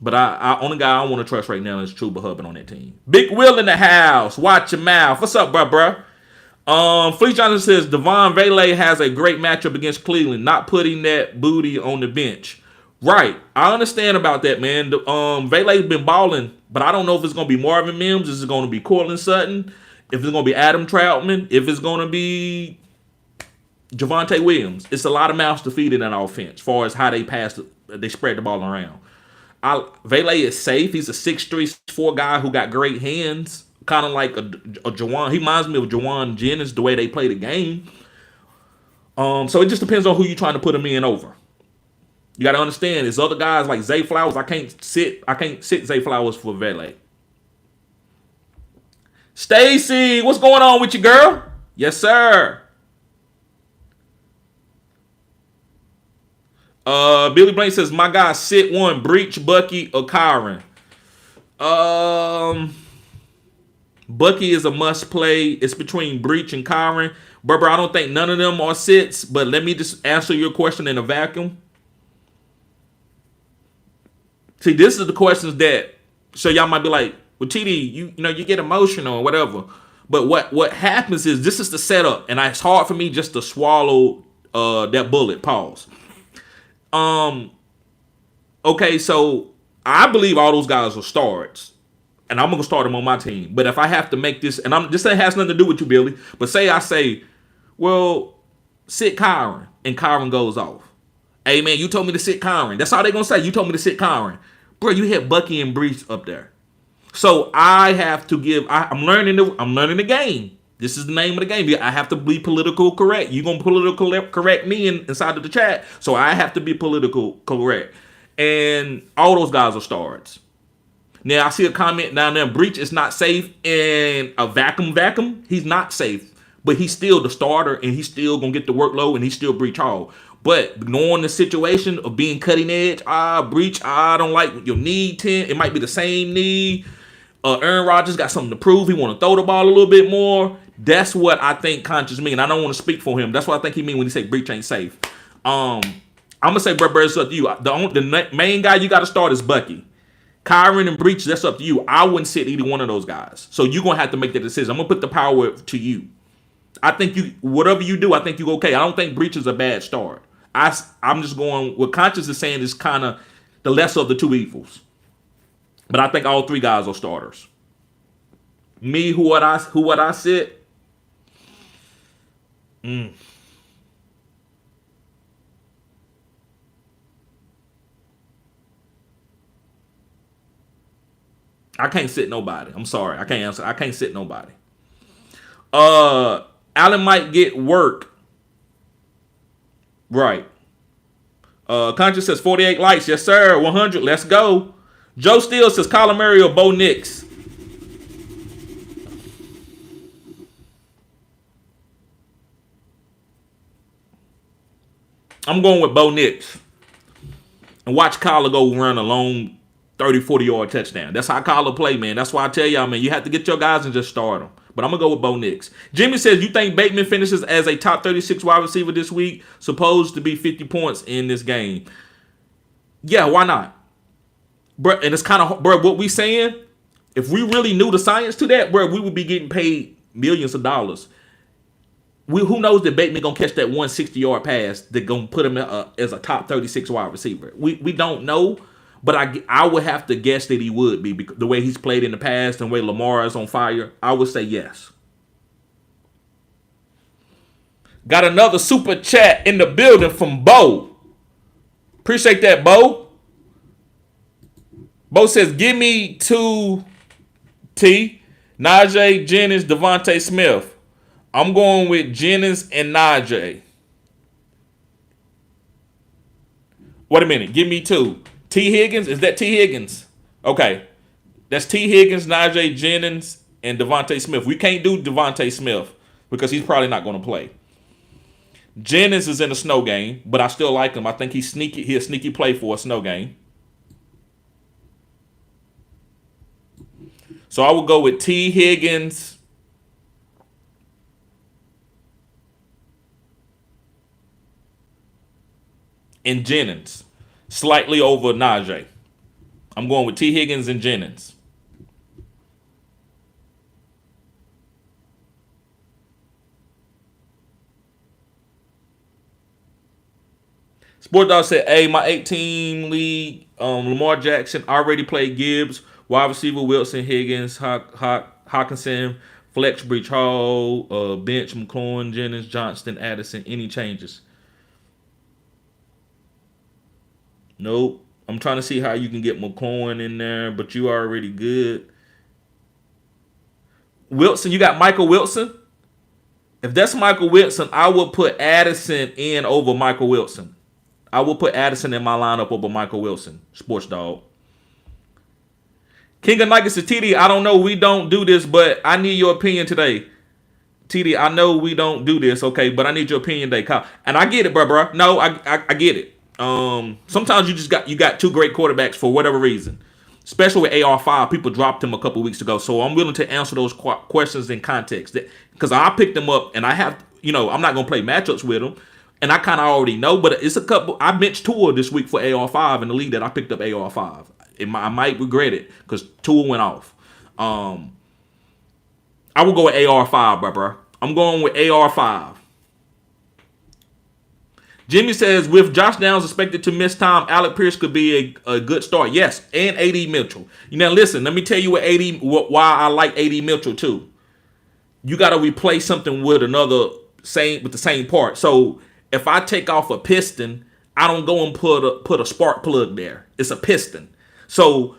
but I only guy I want to trust right now is Chuba Hubbard on that team. Big Will in the house. Watch your mouth. What's up, bruh? Fleece Johnson says Devon Vele has a great matchup against Cleveland. Not putting that booty on the bench. Right. I understand about that, man. Vele's been balling, but I don't know if it's going to be Marvin Mims, if it's going to be Cortland Sutton, if it's going to be Adam Troutman, if it's going to be Javonte Williams. It's a lot of mouths to feed in that offense as far as how they spread the ball around. Vele is safe. He's a 6'3", 6'4" guy who got great hands, kind of like a Jawan. He reminds me of Jawan Jennings, the way they play the game. So it just depends on who you're trying to put him in over. You got to understand, there's other guys like Zay Flowers. I can't sit Zay Flowers for Vele. Stacy, what's going on with you, girl? Yes, sir. Billy Blank says, my guy, sit one, Breach, Bucky, or Kyron. Bucky is a must play. It's between Breach and Kyron. Berber, I don't think none of them are sits, but let me just answer your question in a vacuum. See, this is the questions that, so y'all might be like, well, TD, you get emotional or whatever. But what happens is this is the setup, and it's hard for me just to swallow that bullet. Pause. Okay, so I believe all those guys are starts, and I'm gonna start them on my team. But if I have to make this, and this has nothing to do with you, Billy. But say I say, well, sit Kyron, and Kyron goes off. Hey man, you told me to sit Kyron. That's all they're gonna say. You told me to sit Kyron. Bro, you hit Bucky and Breach up there. So I have to give. I'm learning the game. This is the name of the game. I have to be political correct. You're gonna political correct me inside of the chat. So I have to be political correct. And all those guys are starts. Now I see a comment down there. Breach is not safe in a vacuum. He's not safe, but he's still the starter, and he's still gonna get the workload, and he's still Breach Hall. But knowing the situation of being cutting edge, Breach, I don't like your knee 10. It might be the same knee. Aaron Rodgers got something to prove. He want to throw the ball a little bit more. That's what I think Conscious mean. I don't want to speak for him. That's what I think he mean when he say Breach ain't safe. I'm gonna say, bro, it's up to you. The main guy you got to start is Bucky. Kyron and Breach, that's up to you. I wouldn't sit either one of those guys. So you're gonna have to make the decision. I'm gonna put the power to you. I think whatever you do, I think you okay. I don't think Breach is a bad start. I'm just going, what Conscious is saying is kind of the lesser of the two evils. But I think all three guys are starters. Me, who would I sit? I can't sit nobody. I'm sorry. I can't answer. I can't sit nobody. Allen might get work. Right. Conscious says 48 likes. Yes, sir. 100. Let's go. Joe Steele says Kyler Murray or Bo Nix. I'm going with Bo Nix. And watch Kyler go run a long 30, 40-yard touchdown. That's how Kyler play, man. That's why I tell y'all, man, you have to get your guys and just start them. But I'm going to go with Bo Nix. Jimmy says, you think Bateman finishes as a top 36 wide receiver this week? Supposed to be 50 points in this game. Yeah, why not? Bro, and it's kind of, bro, what we saying, if we really knew the science to that, bro, we would be getting paid millions of dollars. Who knows that Bateman gonna catch that 160-yard pass that gonna put him as a top 36 wide receiver? We don't know, but I would have to guess that he would be because the way he's played in the past and the way Lamar is on fire. I would say yes. Got another super chat in the building from Bo. Appreciate that, Bo. Bo says, "Give me 2 T, Najee, Jennings, Devontae Smith." I'm going with Jennings and Najee. Wait a minute. Give me 2. T. Higgins? Is that T. Higgins? Okay. That's T. Higgins, Najee, Jennings, and Devontae Smith. We can't do Devontae Smith because he's probably not going to play. Jennings is in a snow game, but I still like him. I think he's sneaky. He'll sneaky play for a snow game. So I would go with T. Higgins and Jennings, slightly over Najee. I'm going with T. Higgins and Jennings. Sport Dog said, "Hey, my 18 league, Lamar Jackson already played Gibbs, wide receiver Wilson, Higgins, Hawkinson, flex Breach Hall, bench McLaurin, Jennings, Johnston, Addison. Any changes?" Nope. I'm trying to see how you can get McLaurin in there, but you are already good. Wilson, you got Michael Wilson? If that's Michael Wilson, I would put Addison in over Michael Wilson. I will put Addison in my lineup over Michael Wilson. Sports Dog. King of Nike says, TD, I don't know. We don't do this, but I need your opinion today. TD, I know we don't do this, okay, but I need your opinion today. And I get it, bro. No, I get it. Sometimes you got 2 great quarterbacks for whatever reason. Especially with AR5, people dropped him a couple weeks ago. So I'm willing to answer those questions in context. Because I picked them up and I have, I'm not going to play matchups with them. And I kind of already know, but it's a couple. I benched Tua this week for AR5 in the league that I picked up AR5. I might regret it because Tua went off. I will go with AR5, bro. I'm going with AR5. Jimmy says, with Josh Downs expected to miss time, Alec Pierce could be a good start. Yes, and A.D. Mitchell. Listen, let me tell you why I like A.D. Mitchell too. You got to replace something with the same part. So if I take off a piston, I don't go and put a spark plug there. It's a piston. So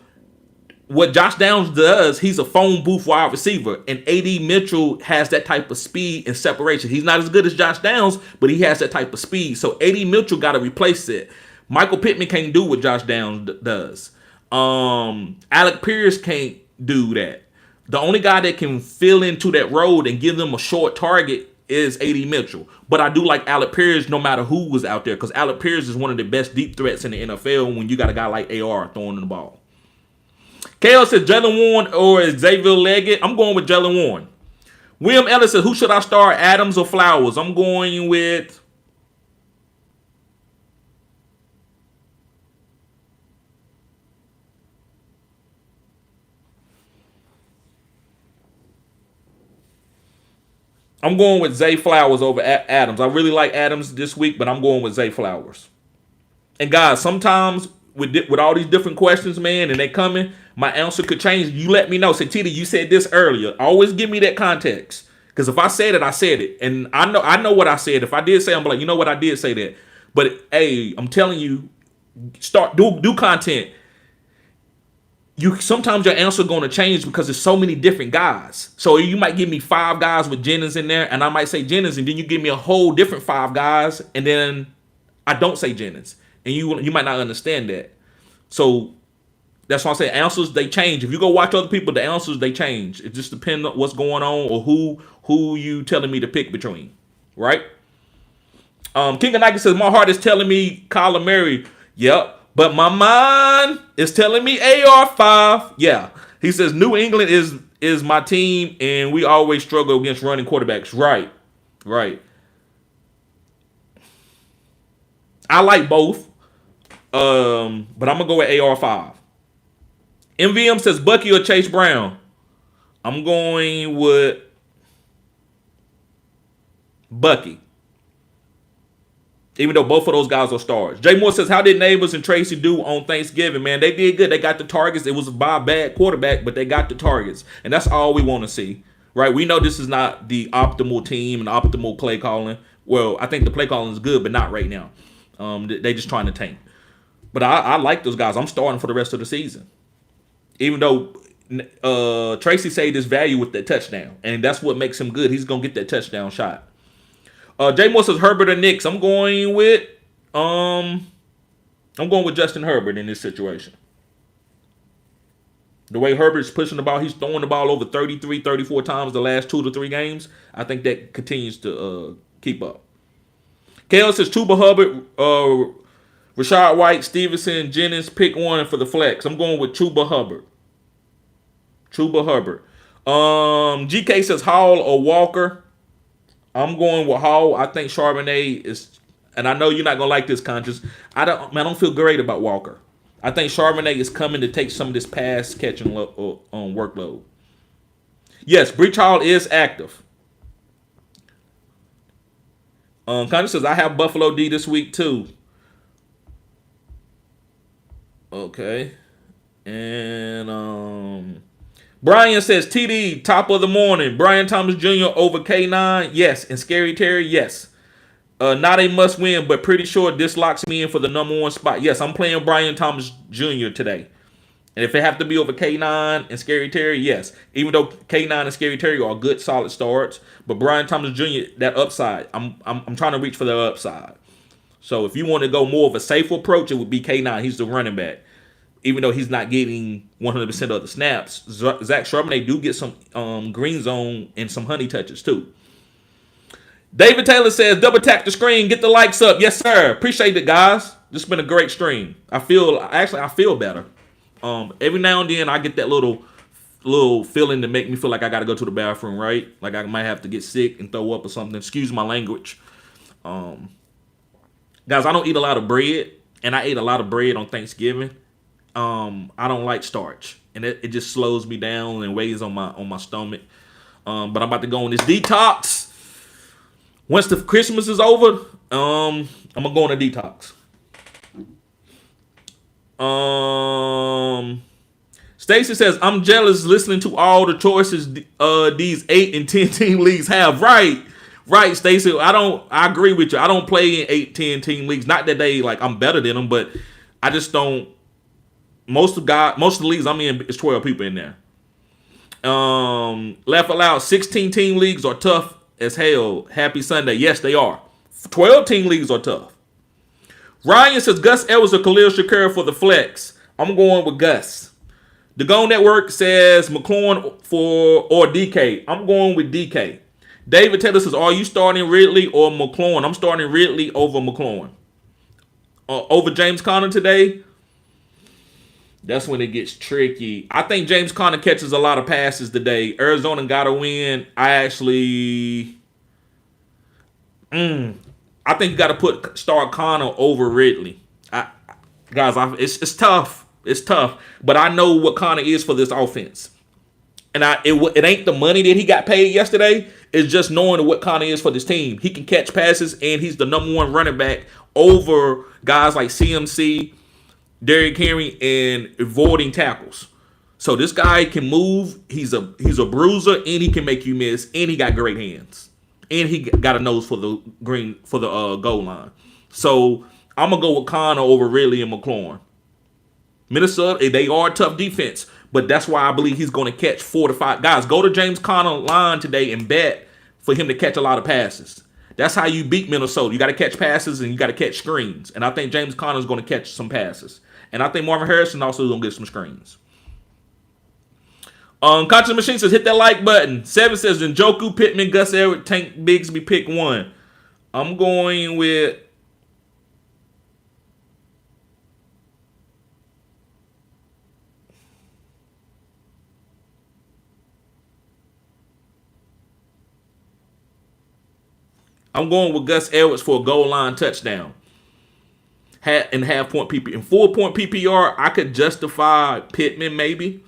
what Josh Downs does, he's a phone booth wide receiver, and A.D. Mitchell has that type of speed and separation. He's not as good as Josh Downs, but he has that type of speed. So A.D. Mitchell got to replace it. Michael Pittman can't do what Josh Downs does. Alec Pierce can't do that. The only guy that can fill into that road and give them a short target is A.D. Mitchell. But I do like Alec Pierce no matter who was out there, because Alec Pierce is one of the best deep threats in the NFL when you got a guy like AR throwing the ball. KL says Jalen Warren or Xavier Leggett. I'm going with Jalen Warren. William Ellis says, who should I start, Adams or Flowers? I'm going with Zay Flowers over Adams. I really like Adams this week, but I'm going with Zay Flowers. And guys, sometimes with all these different questions, man, and they coming, my answer could change. You let me know. Say, Tita, you said this earlier. Always give me that context. Because if I said it, I said it. And I know what I said. If I did say, I'm like, you know what, I did say that. But hey, I'm telling you, do content. Sometimes your answer going to change because there's so many different guys. So you might give me 5 guys with Jennings in there, and I might say Jennings, and then you give me a whole different 5 guys, and then I don't say Jennings. And you might not understand that. So that's why I say answers, they change. If you go watch other people, the answers, they change. It just depends on what's going on or who you telling me to pick between. Right? King of Nike says, my heart is telling me Kyler Murray. Yep. But my mind is telling me AR5. Yeah. He says, New England is my team, and we always struggle against running quarterbacks. Right. I like both. But I'm going to go with AR5. MVM says, Bucky or Chase Brown. I'm going with Bucky. Even though both of those guys are stars. Jay Moore says, how did Neighbors and Tracy do on Thanksgiving, man? They did good. They got the targets. It was by a bad quarterback, but they got the targets. And that's all we want to see, right? We know this is not the optimal team and optimal play calling. Well, I think the play calling is good, but not right now. They just trying to tank. But I like those guys. I'm starting for the rest of the season. Even though Tracy saved his value with that touchdown. And that's what makes him good. He's going to get that touchdown shot. Jay Moore says Herbert or Knicks. I'm going with Justin Herbert in this situation. The way Herbert's pushing the ball, he's throwing the ball over 33, 34 times the last 2 to 3 games. I think that continues to keep up. Kale says Chuba Hubbard, Rashad White, Stevenson, Jennings, pick one for the flex. I'm going with Chuba Hubbard. GK says Hall or Walker. I'm going with Hall. I think Charbonnet is, and I know you're not gonna like this, Conscious. I don't feel great about Walker. I think Charbonnet is coming to take some of this pass catching workload. Yes, Breach Hall is active. Conscious says I have Buffalo D this week too. Okay, and Brian says, TD, top of the morning. Brian Thomas Jr. over K9. Yes. And Scary Terry. Yes. Not a must win, but pretty sure this locks me in for the number 1 spot. Yes, I'm playing Brian Thomas Jr. today. And if it have to be over K9 and Scary Terry, yes. Even though K9 and Scary Terry are good, solid starts. But Brian Thomas Jr., that upside, I'm trying to reach for the upside. So if you want to go more of a safe approach, it would be K9. He's the running back. Even though he's not getting 100% of the snaps, Zach Charbonnet do get some green zone and some honey touches too. David Taylor says, double tap the screen, get the likes up. Yes, sir. Appreciate it, guys. This has been a great stream. I feel better. Every now and then I get that little feeling to make me feel like I got to go to the bathroom, right? Like I might have to get sick and throw up or something. Excuse my language. Guys, I don't eat a lot of bread, and I ate a lot of bread on Thanksgiving. I don't like starch, and it just slows me down and weighs on my stomach. But I'm about to go on this detox. Once the Christmas is over, I'm gonna go on a detox. Stacy says, I'm jealous listening to all the choices these 8 and 10 team leagues have. Right, Stacy. I agree with you. I don't play in 8, 10 team leagues. Not that I'm better than them, but I just don't. Most of the leagues I'm in is 12 people in there. Laugh aloud. 16 team leagues are tough as hell. Happy Sunday. Yes, they are. 12 team leagues are tough. Ryan says Gus Edwards or Khalil Shakir for the flex. I'm going with Gus. The Go Network says McLaurin or DK. I'm going with DK. David Taylor says, are you starting Ridley or McLaurin? I'm starting Ridley over McLaurin. Over James Conner today. That's when it gets tricky. I think James Conner catches a lot of passes today. Arizona got to win. I think you got to start Conner over Ridley. It's tough. It's tough. But I know what Conner is for this offense. And it ain't the money that he got paid yesterday. It's just knowing what Conner is for this team. He can catch passes, and he's the number 1 running back over guys like CMC, Derrick Henry, and avoiding tackles. So this guy can move. He's a bruiser, and he can make you miss, and he got great hands, and he got a nose for the goal line. So I'm gonna go with Conner over Ridley and McLaurin. Minnesota, they are a tough defense, but that's why I believe he's going to catch 4 to 5 guys. Go to James Conner line today and bet for him to catch a lot of passes. That's how you beat Minnesota. You got to catch passes and you got to catch screens. And I think James Conner is going to catch some passes. And I think Marvin Harrison also is going to get some screens. Conscious Machine says, hit that like button. 7 says, Njoku, Pittman, Gus Edwards, Tank Bigsby, pick one. I'm going with Gus Edwards for a goal line touchdown. In half point PPR. In 4 point PPR, I could justify Pittman maybe.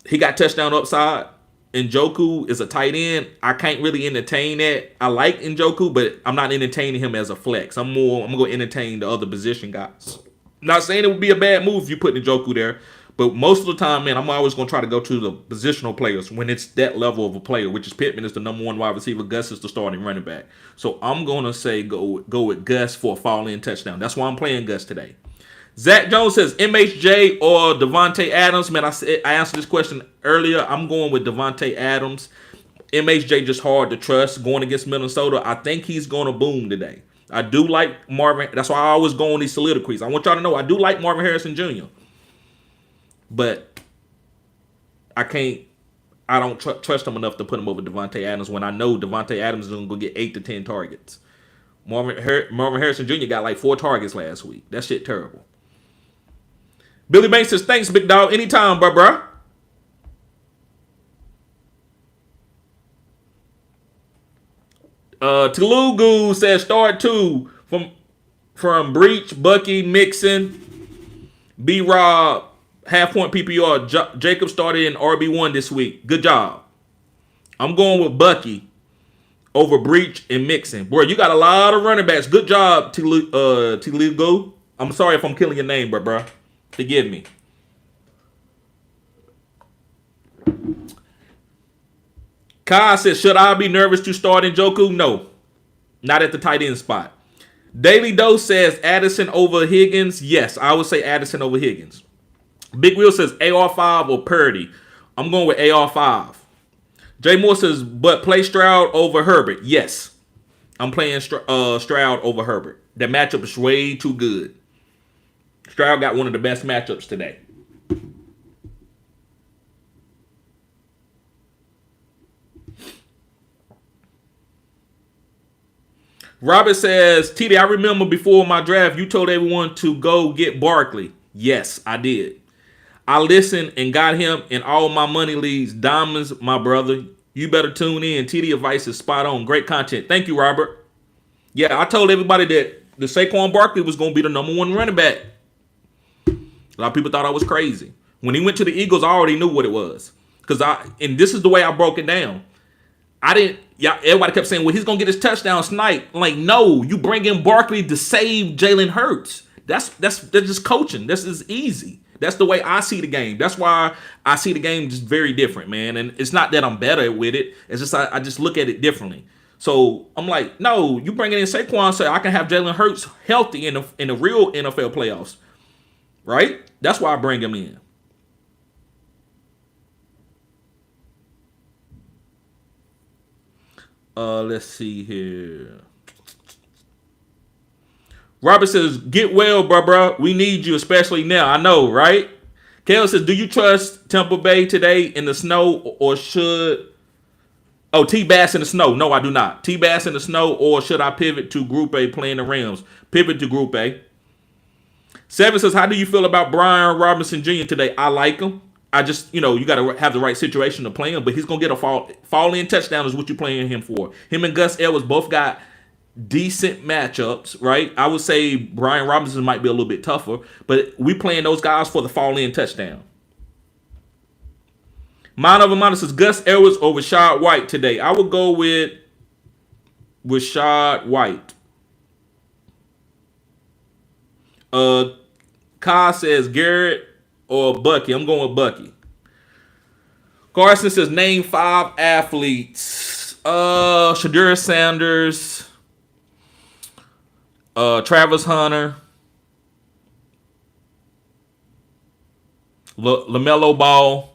He got touchdown upside. Njoku is a tight end. I can't really entertain that. I like Njoku, but I'm not entertaining him as a flex. I'm going to entertain the other position guys. Not saying it would be a bad move if you put Njoku there, but most of the time, man, I'm always going to try to go to the positional players when it's that level of a player, which is Pittman is the number one wide receiver. Gus is the starting running back. So I'm going to say go with Gus for a fall-in touchdown. That's why I'm playing Gus today. Zach Jones says MHJ or Devontae Adams. Man, I answered this question earlier. I'm going with Devontae Adams. MHJ just hard to trust going against Minnesota. I think he's going to boom today. I do like Marvin. That's why I always go on these soliloquies. I want y'all to know I do like Marvin Harrison Jr. But I don't trust him enough to put him over Devontae Adams when I know Devontae Adams is going to go get 8 to 10 targets. Marvin Harrison Jr. got like 4 targets last week. That shit terrible. Billy Banks says, thanks, big dog. Anytime, bruh. Telugu says, start 2 from Breach, Bucky, Mixon, B-Rob, half point PPR. Jacob started in RB1 this week. Good job. I'm going with Bucky over Breach and Mixon. Bro, you got a lot of running backs. Good job, Telugu. I'm sorry if I'm killing your name, bruh. Forgive me. Kai says, should I be nervous to start Njoku? No. Not at the tight end spot. Daily Dose says Addison over Higgins. Yes, I would say Addison over Higgins. Big Wheel says AR5 or Purdy. I'm going with AR5. Jay Moore says, but play Stroud over Herbert. Yes. I'm playing Stroud over Herbert. That matchup is way too good. Stroud got one of the best matchups today. Robert says, TD, I remember before my draft, you told everyone to go get Barkley. Yes, I did. I listened and got him in all my money leagues. Diamonds, my brother. You better tune in. TD advice is spot on. Great content. Thank you, Robert. Yeah, I told everybody that the Saquon Barkley was going to be the number 1 running back. A lot of people thought I was crazy. When he went to the Eagles, I already knew what it was. And this is the way I broke it down. Everybody kept saying, well, he's going to get his touchdown snipe. I'm like, no, you bring in Barkley to save Jalen Hurts. That's just coaching. This is easy. That's the way I see the game. That's why I see the game just very different, man. And it's not that I'm better with it. It's just I just look at it differently. So I'm like, no, you bring in Saquon so I can have Jalen Hurts healthy in the real NFL playoffs. Right? That's why I bring him in. Let's see here. Robert says, get well, bruh. We need you, especially now. I know, right? Kale says, do you trust Tampa Bay today in the snow or should... Oh, T-Bass in the snow. No, I do not. T-Bass in the snow or should I pivot to Group A playing the Rams? Pivot to Group A. 7 says, how do you feel about Brian Robinson Jr. today? I like him. I just, you got to have the right situation to play him, but he's going to get a fall-in touchdown is what you're playing him for. Him and Gus Edwards both got decent matchups, right? I would say Brian Robinson might be a little bit tougher, but we playing those guys for the fall-in touchdown. Mind over mind says Gus Edwards over Rashad White today. I would go with Rashad White. Kai says Garrett or Bucky. I'm going with Bucky. Carson says name 5 athletes. Shadur Sanders. Travis Hunter. LaMelo Ball.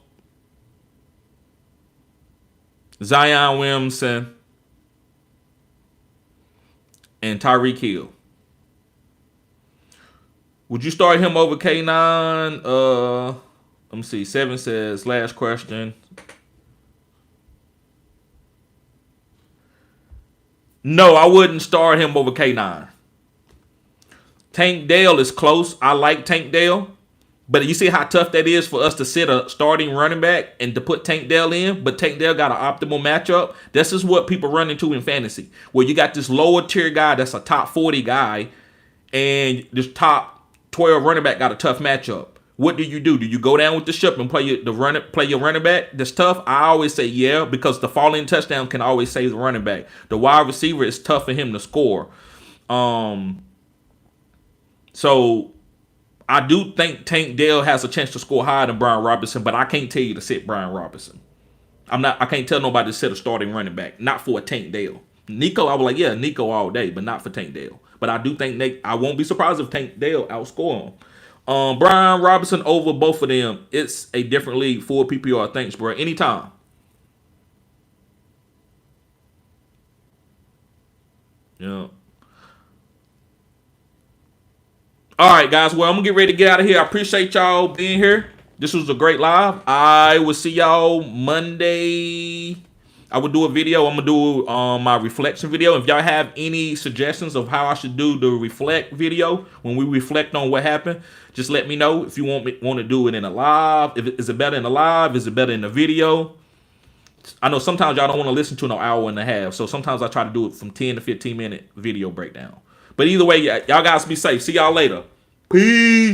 Zion Williamson. And Tyreek Hill. Would you start him over K9? Let me see. 7 says, last question. No, I wouldn't start him over K9. Tank Dell is close. I like Tank Dell. But you see how tough that is for us to sit a starting running back and to put Tank Dell in. But Tank Dell got an optimal matchup. This is what people run into in fantasy, where you got this lower tier guy that's a top 40 guy, and this top 12 running back got a tough matchup. What do? Do you go down with the ship and play your running back that's tough? I always say yeah, because the falling touchdown can always save the running back. The wide receiver is tough for him to score. So I do think Tank Dell has a chance to score higher than Brian Robinson, but I can't tell you to sit Brian Robinson. I can't tell nobody to sit a starting running back, not for a Tank Dell. Nico, I was like, yeah, Nico all day, but not for Tank Dell. But I do think I won't be surprised if Tank Dell outscore him. Brian Robinson over both of them. It's a different league. Full PPR. Thanks, bro. Anytime. Yeah. All right, guys. Well, I'm gonna get ready to get out of here. I appreciate y'all being here. This was a great live. I will see y'all Monday. I will do a video. I'm gonna do my reflection video. If y'all have any suggestions of how I should do the reflect video when we reflect on what happened, just let me know. If you want to do it in a live, is it better in a live? Is it better in the video? I know sometimes y'all don't want to listen to an hour and a half, so sometimes I try to do it from 10 to 15 minute video breakdown. But either way, y'all guys be safe. See y'all later. Peace.